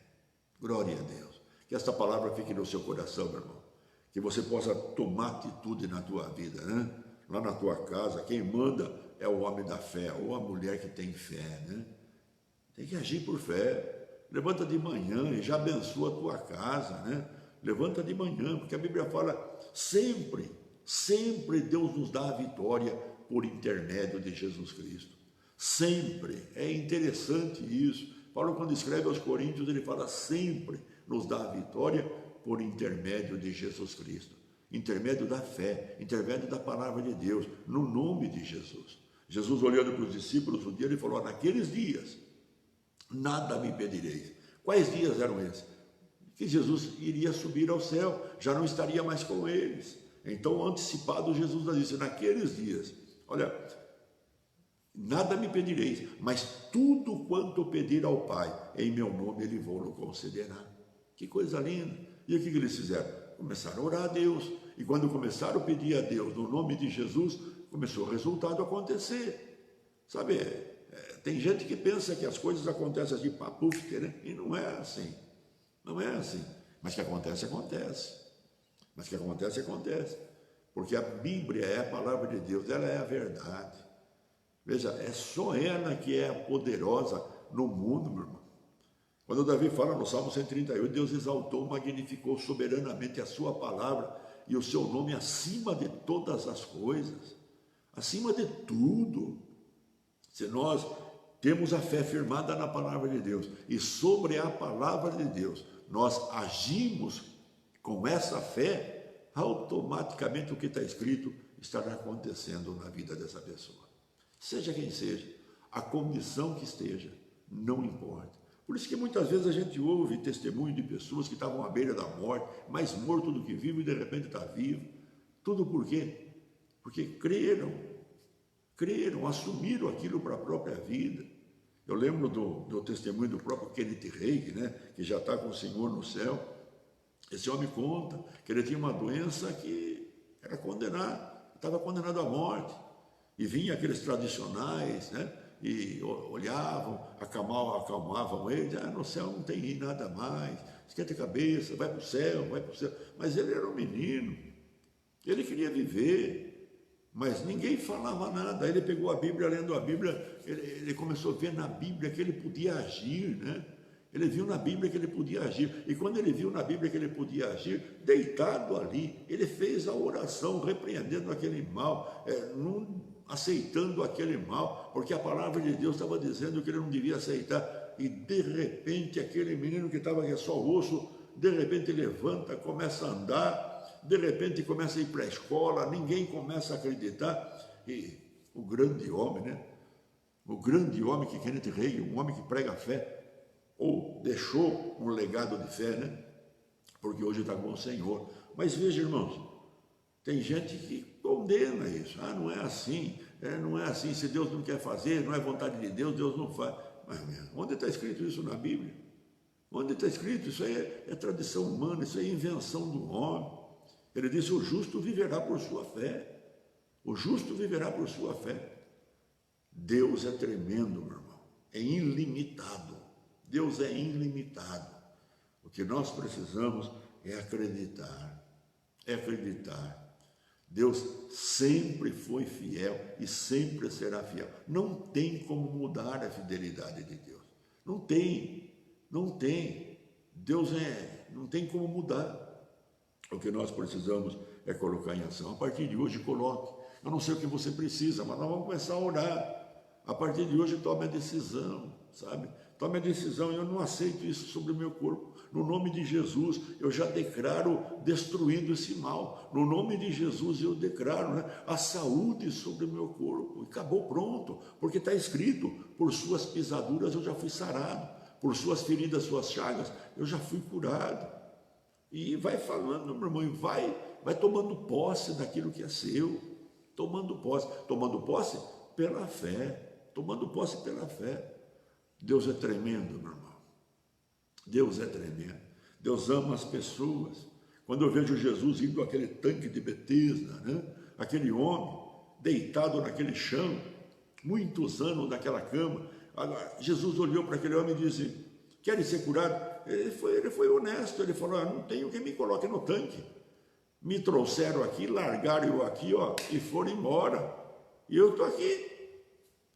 Glória a Deus. Que esta palavra fique no seu coração, meu irmão. Que você possa tomar atitude na tua vida, né? Lá na tua casa, quem manda é o homem da fé, ou a mulher que tem fé, né? Tem que agir por fé. Levanta de manhã e já abençoa a tua casa, né? Levanta de manhã, porque a Bíblia fala sempre, sempre Deus nos dá a vitória por intermédio de Jesus Cristo. Sempre. É interessante isso. Paulo, quando escreve aos Coríntios, ele fala: sempre nos dá a vitória por intermédio de Jesus Cristo. Intermédio da fé, intermédio da palavra de Deus, no nome de Jesus. Jesus, olhando para os discípulos um dia, ele falou: naqueles dias, nada me impedireis. Quais dias eram esses? Que Jesus iria subir ao céu, já não estaria mais com eles. Então, antecipado, Jesus disse: naqueles dias, olha, nada me pedireis, mas tudo quanto pedir ao Pai, em meu nome Ele vou-lo concederá. Que coisa linda! E o que eles fizeram? Começaram a orar a Deus, e quando começaram a pedir a Deus no nome de Jesus, começou o resultado a acontecer. Sabe, tem gente que pensa que as coisas acontecem assim, papuf, né? E não é assim. Não é assim, mas que acontece, acontece. Mas o que acontece, acontece. Porque a Bíblia é a palavra de Deus, ela é a verdade. Veja, é só ela que é poderosa no mundo, meu irmão. Quando Davi fala no Salmo 138, Deus exaltou, magnificou soberanamente a sua palavra e o seu nome acima de todas as coisas, acima de tudo. Se nós temos a fé firmada na palavra de Deus e sobre a palavra de Deus nós agimos com essa fé, automaticamente o que está escrito estará acontecendo na vida dessa pessoa. Seja quem seja, a condição que esteja, não importa. Por isso que muitas vezes a gente ouve testemunho de pessoas que estavam à beira da morte, mais morto do que vivo e de repente está vivo. Tudo por quê? Porque creram, assumiram aquilo para a própria vida. Eu lembro do testemunho do próprio Kenneth Reig, né, que já está com o Senhor no céu. Esse homem conta que ele tinha uma doença que era condenado, estava condenado à morte. E vinha aqueles tradicionais, né, e olhavam, acalmavam ele, no céu não tem nada mais, esquenta a cabeça, vai para o céu, vai para o céu. Mas ele era um menino, ele queria viver, mas ninguém falava nada. Aí ele pegou a Bíblia, lendo a Bíblia, ele começou a ver na Bíblia que ele podia agir, né? Ele viu na Bíblia que ele podia agir, e quando ele viu na Bíblia que ele podia agir, deitado ali, ele fez a oração repreendendo aquele mal, aceitando aquele mal, porque a palavra de Deus estava dizendo que ele não devia aceitar, e de repente aquele menino que estava aqui só osso, de repente levanta, começa a andar, de repente começa a ir para a escola, ninguém começa a acreditar, e o grande homem, né? O grande homem que Kenneth Reig, um homem que prega a fé, ou deixou um legado de fé, né? Porque hoje está com o Senhor. Mas veja, irmãos, tem gente que condena isso. Não é assim, não é assim. Se Deus não quer fazer, não é vontade de Deus, Deus não faz. Mas onde está escrito isso na Bíblia? Onde está escrito? Isso aí é tradição humana, isso é invenção do homem. Ele disse, o justo viverá por sua fé. O justo viverá por sua fé. Deus é tremendo, meu irmão. É ilimitado. Deus é ilimitado. O que nós precisamos é acreditar. É acreditar. Deus sempre foi fiel e sempre será fiel. Não tem como mudar a fidelidade de Deus. Não tem. Não tem. Deus não tem como mudar. O que nós precisamos é colocar em ação. A partir de hoje, coloque. Eu não sei o que você precisa, mas nós vamos começar a orar. A partir de hoje, tome a decisão, sabe? Tome a decisão, eu não aceito isso sobre o meu corpo. No nome de Jesus, eu já declaro destruído esse mal. No nome de Jesus, eu declaro, né, a saúde sobre o meu corpo. E acabou, pronto, porque está escrito, por suas pisaduras eu já fui sarado, por suas feridas, suas chagas, eu já fui curado. E vai falando, meu irmão, e vai tomando posse daquilo que é seu. Tomando posse pela fé. Tomando posse pela fé. Deus é tremendo, meu irmão. Deus é tremendo. Deus ama as pessoas. Quando eu vejo Jesus indo àquele tanque de Betesda, né? Aquele homem deitado naquele chão, muitos anos naquela cama, Jesus olhou para aquele homem e disse, quer ser curado? Ele foi honesto, ele falou, não tenho quem me coloque no tanque. Me trouxeram aqui, largaram eu aqui, e foram embora. E eu estou aqui.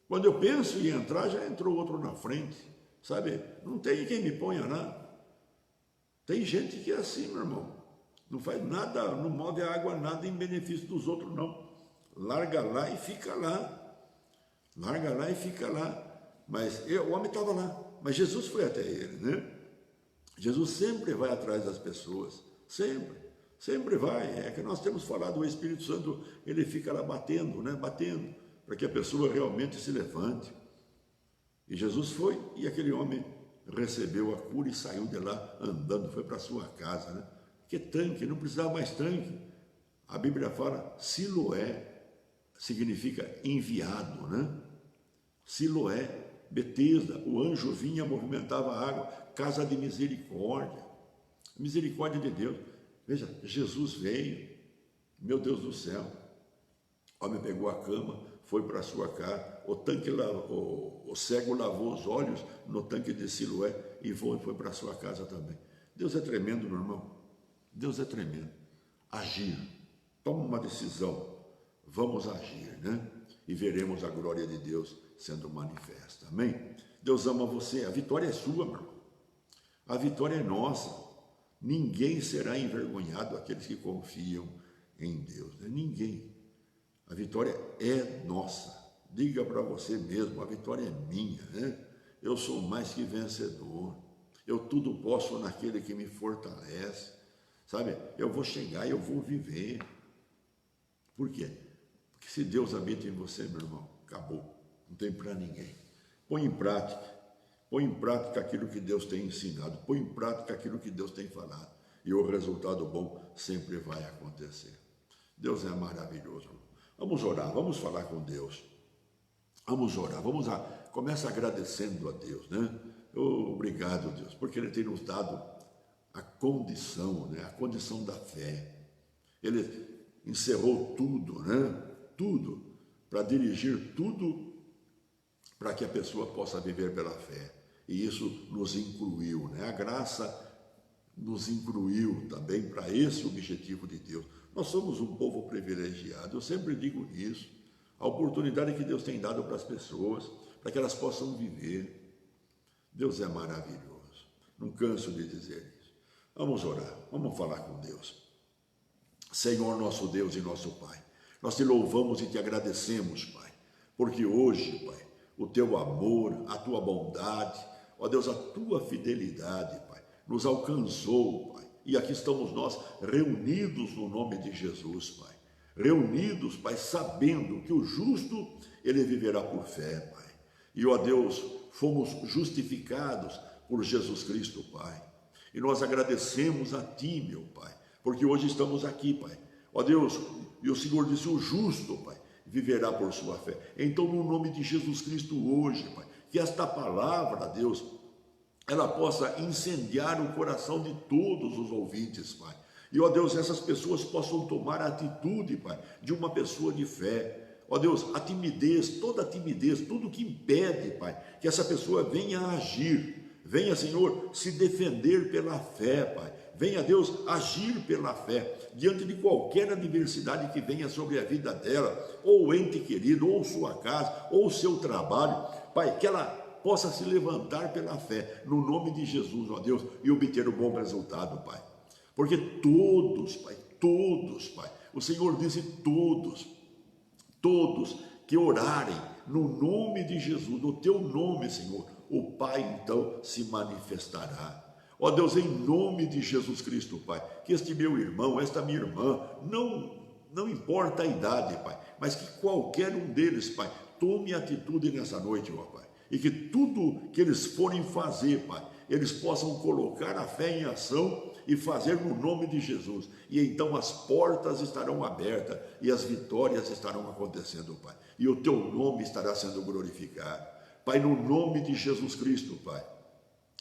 Quando eu penso em entrar, já entrou outro na frente, sabe? Não tem quem me ponha lá. Tem gente que é assim, meu irmão. Não faz nada, não move a água nada em benefício dos outros, não. Larga lá e fica lá. Larga lá e fica lá. Mas o homem estava lá. Mas Jesus foi até ele, né? Jesus sempre vai atrás das pessoas. Sempre vai. É que nós temos falado, o Espírito Santo, ele fica lá batendo, né? Batendo, para que a pessoa realmente se levante. E Jesus foi, e aquele homem recebeu a cura e saiu de lá andando, foi para sua casa, né? Que tanque, não precisava mais tanque. A Bíblia fala, Siloé, significa enviado, né? Siloé, Betesda, o anjo vinha, movimentava a água, casa de misericórdia. Misericórdia de Deus. Veja, Jesus veio, meu Deus do céu. O homem pegou a cama, foi para a sua casa, o cego lavou os olhos no tanque de Siloé e foi para a sua casa também. Deus é tremendo, meu irmão. Deus é tremendo. agir. Toma uma decisão. Vamos agir, né? E veremos a glória de Deus sendo manifesta. Amém? Deus ama você. A vitória é sua, meu irmão. A vitória é nossa. Ninguém será envergonhado, aqueles que confiam em Deus, né? Ninguém. A vitória é nossa. Diga para você mesmo, a vitória é minha, né? Eu sou mais que vencedor. Eu tudo posso naquele que me fortalece. Sabe? Eu vou chegar e eu vou viver. Por quê? Porque se Deus habita em você, meu irmão, acabou. Não tem para ninguém. Põe em prática. Põe em prática aquilo que Deus tem ensinado. Põe em prática aquilo que Deus tem falado. E o resultado bom sempre vai acontecer. Deus é maravilhoso. Vamos orar, vamos falar com Deus. Vamos orar, começa agradecendo a Deus, né? Obrigado, Deus, porque Ele tem nos dado a condição, né? A condição da fé. Ele encerrou tudo, né? Tudo, para dirigir tudo para que a pessoa possa viver pela fé. E isso nos incluiu, né? A graça nos incluiu também para esse objetivo de Deus. Nós somos um povo privilegiado, eu sempre digo isso. A oportunidade que Deus tem dado para as pessoas, para que elas possam viver. Deus é maravilhoso. Não canso de dizer isso. Vamos orar, vamos falar com Deus. Senhor, nosso Deus e nosso Pai, nós te louvamos e te agradecemos, Pai, porque hoje, Pai, o teu amor, a tua bondade, ó Deus, a tua fidelidade, Pai, nos alcançou, Pai, e aqui estamos nós reunidos no nome de Jesus, Pai, reunidos, Pai, sabendo que o justo, ele viverá por fé, Pai, e ó Deus, fomos justificados por Jesus Cristo, Pai, e nós agradecemos a Ti, meu Pai, porque hoje estamos aqui, Pai, ó Deus, e o Senhor disse, o justo, Pai, viverá por sua fé. Então, no nome de Jesus Cristo hoje, Pai, que esta palavra, Deus, ela possa incendiar o coração de todos os ouvintes, Pai. E, ó Deus, essas pessoas possam tomar a atitude, Pai, de uma pessoa de fé. Ó Deus, a timidez, toda a timidez, tudo que impede, Pai, que essa pessoa venha a agir, venha, Senhor, se defender pela fé, Pai. Venha, Deus, agir pela fé, diante de qualquer adversidade que venha sobre a vida dela, ou o ente querido, ou sua casa, ou seu trabalho, Pai, que ela possa se levantar pela fé, no nome de Jesus, ó Deus, e obter o bom resultado, Pai. Porque todos, Pai, o Senhor disse todos que orarem no nome de Jesus, no teu nome, Senhor, o Pai então se manifestará. Ó Deus, em nome de Jesus Cristo, Pai, que este meu irmão, esta minha irmã, não importa a idade, Pai, mas que qualquer um deles, Pai, tome atitude nessa noite, ó Pai, e que tudo que eles forem fazer, Pai, eles possam colocar a fé em ação e fazer no nome de Jesus, e então as portas estarão abertas e as vitórias estarão acontecendo, Pai, e o teu nome estará sendo glorificado, Pai, no nome de Jesus Cristo, Pai.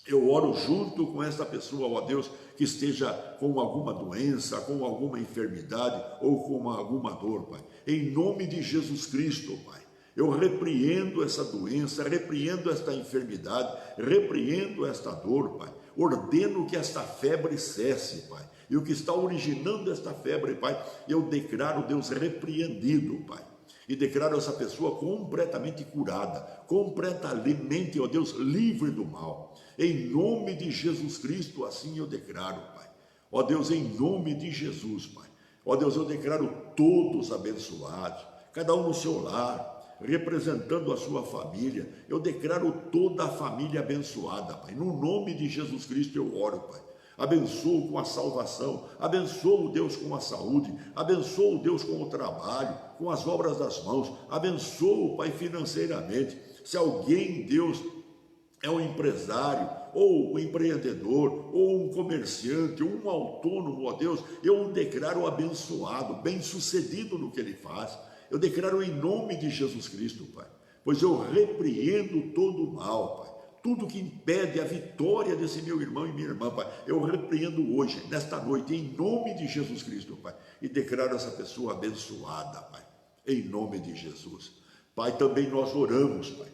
Eu oro junto com esta pessoa, ó Deus, que esteja com alguma doença, com alguma enfermidade ou com alguma dor, Pai. Em nome de Jesus Cristo, Pai. Eu repreendo essa doença, repreendo esta enfermidade, repreendo esta dor, Pai. Ordeno que esta febre cesse, Pai. E o que está originando esta febre, Pai, eu declaro, Deus, repreendido, Pai. E declaro essa pessoa completamente curada, completamente, ó Deus, livre do mal. Em nome de Jesus Cristo, assim eu declaro, Pai. Ó Deus, em nome de Jesus, Pai. Ó Deus, eu declaro todos abençoados, cada um no seu lar, representando a sua família. Eu declaro toda a família abençoada, Pai. No nome de Jesus Cristo eu oro, Pai. Abençoo com a salvação, abençoo Deus com a saúde, abençoo Deus com o trabalho, com as obras das mãos, abençoo, Pai, financeiramente. Se alguém, Deus, é um empresário, ou um empreendedor, ou um comerciante, ou um autônomo, ó Deus, eu o declaro abençoado, bem-sucedido no que ele faz. Eu declaro em nome de Jesus Cristo, Pai, pois eu repreendo todo o mal, Pai. Tudo que impede a vitória desse meu irmão e minha irmã, Pai, eu repreendo hoje, nesta noite, em nome de Jesus Cristo, Pai, e declaro essa pessoa abençoada, Pai, em nome de Jesus. Pai, também nós oramos, Pai,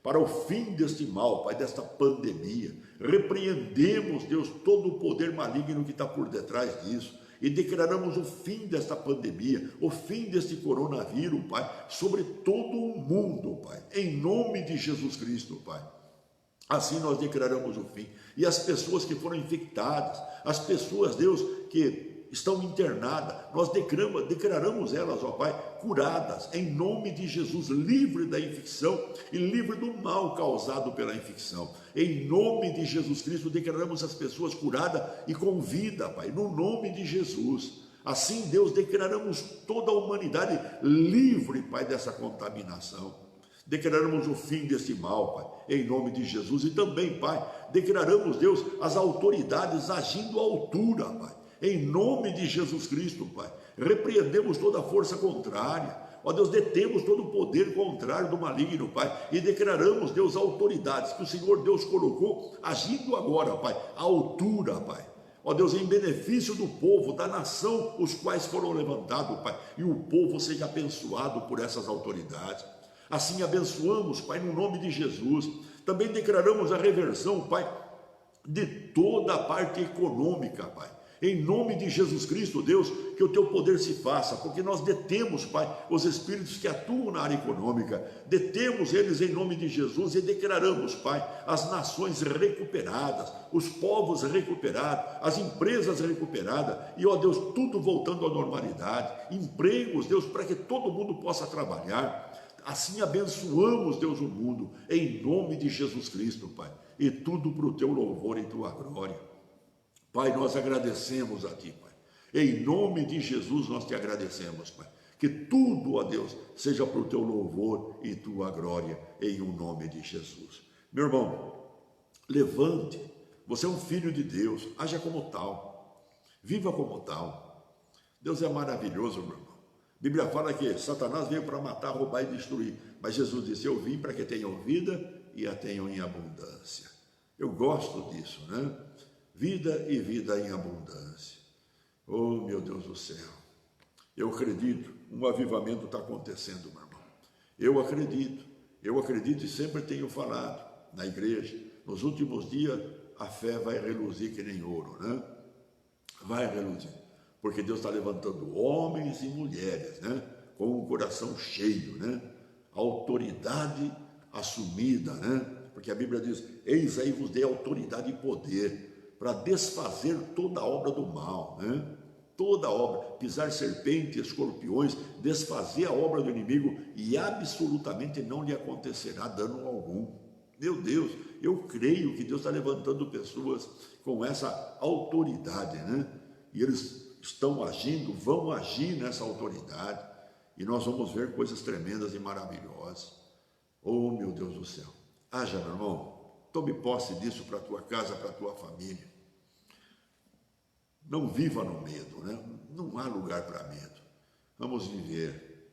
para o fim deste mal, Pai, desta pandemia. Repreendemos, Deus, todo o poder maligno que está por detrás disso, e declaramos o fim desta pandemia, o fim deste coronavírus, Pai, sobre todo o mundo, Pai, em nome de Jesus Cristo, Pai. Assim nós declaramos o fim. E as pessoas que foram infectadas, as pessoas, Deus, que estão internadas, nós declaramos elas, ó Pai, curadas, em nome de Jesus, livre da infecção e livre do mal causado pela infecção. Em nome de Jesus Cristo, declaramos as pessoas curadas e com vida, Pai, no nome de Jesus. Assim, Deus, declaramos toda a humanidade livre, Pai, dessa contaminação. Declaramos o fim desse mal, Pai, em nome de Jesus. E também, Pai, declaramos, Deus, as autoridades agindo à altura, Pai, em nome de Jesus Cristo, Pai. Repreendemos toda a força contrária, ó Deus, detemos todo o poder contrário do maligno, Pai, e declaramos, Deus, autoridades que o Senhor Deus colocou, agindo agora, Pai, à altura, Pai. Ó Deus, em benefício do povo, da nação, os quais foram levantados, Pai, e o povo seja abençoado por essas autoridades. Assim abençoamos, Pai, no nome de Jesus. Também declaramos a reversão, Pai, de toda a parte econômica, Pai. Em nome de Jesus Cristo, Deus, que o teu poder se faça, porque nós detemos, Pai, os espíritos que atuam na área econômica, detemos eles em nome de Jesus e declaramos, Pai, as nações recuperadas, os povos recuperados, as empresas recuperadas e, ó Deus, tudo voltando à normalidade, empregos, Deus, para que todo mundo possa trabalhar. Assim abençoamos, Deus, o mundo, em nome de Jesus Cristo, Pai, e tudo para o teu louvor e tua glória. Pai, nós agradecemos a Ti, Pai, em nome de Jesus nós te agradecemos, Pai, que tudo, ó Deus, seja para o teu louvor e tua glória, em o nome de Jesus. Meu irmão, levante, você é um filho de Deus, haja como tal, viva como tal. Deus é maravilhoso, meu irmão. A Bíblia fala que Satanás veio para matar, roubar e destruir, mas Jesus disse, eu vim para que tenham vida e a tenham em abundância. Eu gosto disso, né? Vida e vida em abundância. Oh, meu Deus do céu. Eu acredito, um avivamento está acontecendo, meu irmão. Eu acredito e sempre tenho falado na igreja, nos últimos dias a fé vai reluzir que nem ouro, né? Vai reluzir. Porque Deus está levantando homens e mulheres, né? Com o coração cheio, né? Autoridade assumida, né? Porque a Bíblia diz, eis aí vos dei autoridade e poder para desfazer toda a obra do mal, né? Toda a obra, pisar serpentes, escorpiões, desfazer a obra do inimigo e absolutamente não lhe acontecerá dano algum. Meu Deus, eu creio que Deus está levantando pessoas com essa autoridade, né? E eles estão agindo, vão agir nessa autoridade, e nós vamos ver coisas tremendas e maravilhosas. Oh, meu Deus do céu. Haja, meu irmão, tome posse disso para a tua casa, para a tua família. Não viva no medo, né? Não há lugar para medo. Vamos viver,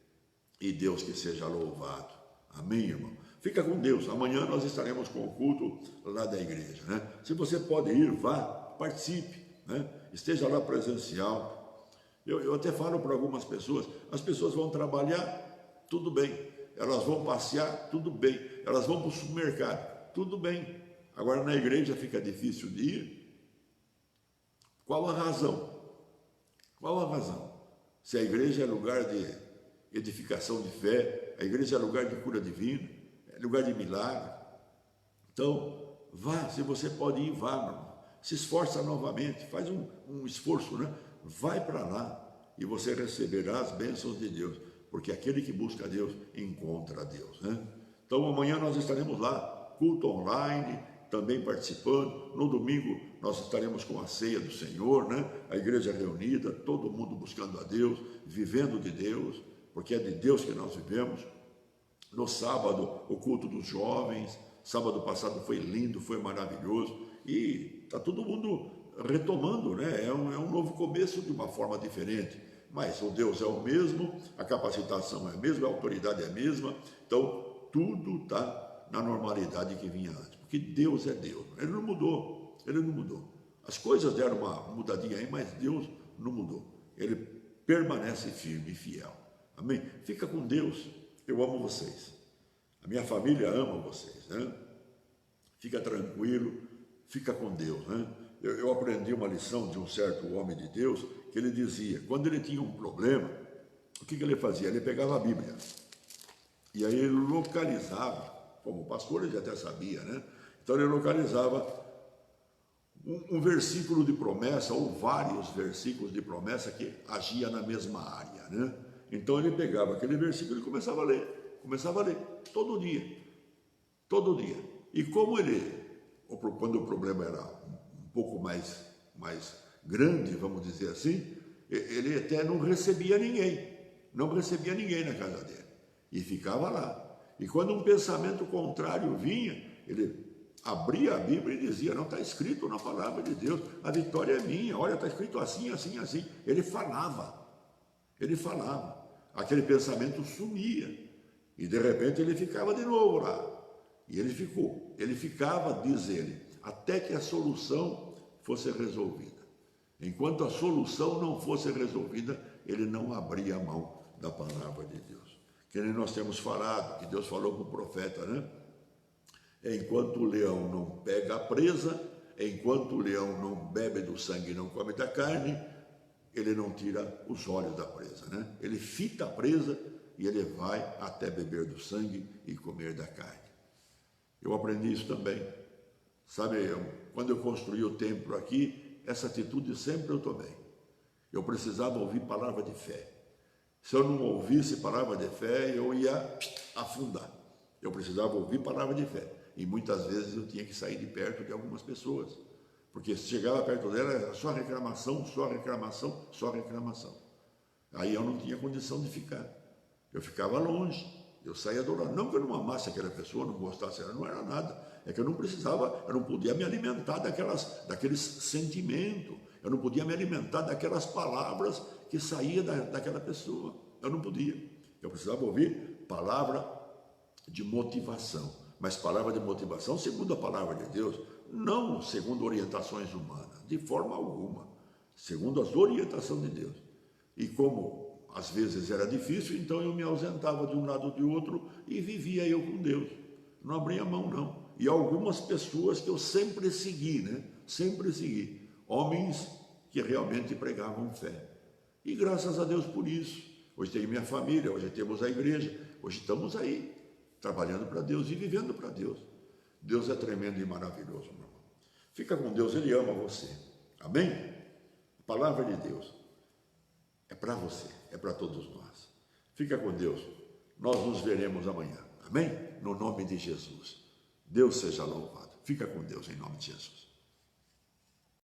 e Deus que seja louvado. Amém, irmão? Fica com Deus. Amanhã nós estaremos com o culto lá da igreja, né? Se você pode ir, vá, participe, né? Esteja lá presencial. Eu até falo para algumas pessoas, as pessoas vão trabalhar, tudo bem. Elas vão passear, tudo bem. Elas vão para o supermercado, tudo bem. Agora na igreja fica difícil de ir. Qual a razão? Qual a razão? Se a igreja é lugar de edificação de fé, a igreja é lugar de cura divina, é lugar de milagre. Então, vá, se você pode ir, vá, meu irmão. Se esforça novamente, faz um esforço, né? Vai para lá e você receberá as bênçãos de Deus, porque aquele que busca a Deus, encontra a Deus, né? Então amanhã nós estaremos lá, culto online, também participando. No domingo nós estaremos com a ceia do Senhor, né? A igreja reunida, todo mundo buscando a Deus, vivendo de Deus, porque é de Deus que nós vivemos. No sábado, o culto dos jovens, sábado passado foi lindo, foi maravilhoso, e está todo mundo retomando, né? É um novo começo de uma forma diferente, mas o Deus é o mesmo, a capacitação é a mesma, a autoridade é a mesma, então tudo está na normalidade que vinha antes, porque Deus é Deus, Ele não mudou, Ele não mudou. As coisas deram uma mudadinha aí, mas Deus não mudou, Ele permanece firme e fiel. Amém? Fica com Deus, eu amo vocês, a minha família ama vocês, né? Fica tranquilo, fica com Deus, né? Eu aprendi uma lição de um certo homem de Deus, que ele dizia, quando ele tinha um problema, o que ele fazia? Ele pegava a Bíblia, e aí ele localizava, como pastor ele até sabia, né? Então ele localizava um versículo de promessa, ou vários versículos de promessa que agia na mesma área, né? Então ele pegava aquele versículo e começava a ler, todo dia. E como quando o problema era um pouco mais grande, vamos dizer assim, ele até não recebia ninguém na casa dele, e ficava lá. E quando um pensamento contrário vinha, ele abria a Bíblia e dizia, não, está escrito na palavra de Deus, a vitória é minha, olha, está escrito assim, assim, assim. Ele falava, aquele pensamento sumia, e de repente ele ficava de novo lá, e ele ficava, diz ele, até que a solução fosse resolvida. Enquanto a solução não fosse resolvida, ele não abria a mão da palavra de Deus. Que nem nós temos falado, que Deus falou com o profeta, né? Enquanto o leão não pega a presa, enquanto o leão não bebe do sangue e não come da carne, ele não tira os olhos da presa, né? Ele fita a presa e ele vai até beber do sangue e comer da carne. Eu aprendi isso também. Sabe, quando eu construí o templo aqui, essa atitude sempre eu tomei. Eu precisava ouvir palavra de fé. Se eu não ouvisse palavra de fé, eu ia afundar. Eu precisava ouvir palavra de fé. E muitas vezes eu tinha que sair de perto de algumas pessoas. Porque se chegava perto dela, era só reclamação. Aí eu não tinha condição de ficar. Eu ficava longe. Eu saía do lado. Não que eu não amasse aquela pessoa, não gostasse dela, não era nada. É que eu não precisava, eu não podia me alimentar daqueles sentimentos. Eu não podia me alimentar daquelas palavras que saíam daquela pessoa. Eu não podia. Eu precisava ouvir palavra de motivação. Mas palavra de motivação segundo a palavra de Deus, não segundo orientações humanas, de forma alguma. Segundo as orientações de Deus. E como às vezes era difícil, então eu me ausentava de um lado ou de outro e vivia eu com Deus. Não abria mão, não. E algumas pessoas que eu sempre segui, né? Sempre segui. Homens que realmente pregavam fé. E graças a Deus por isso. Hoje tenho minha família, hoje temos a igreja, hoje estamos aí, trabalhando para Deus e vivendo para Deus. Deus é tremendo e maravilhoso, meu irmão. Fica com Deus, Ele ama você. Amém? A palavra de Deus é para você, é para todos nós. Fica com Deus. Nós nos veremos amanhã. Amém? No nome de Jesus. Deus seja louvado. Fica com Deus em nome de Jesus.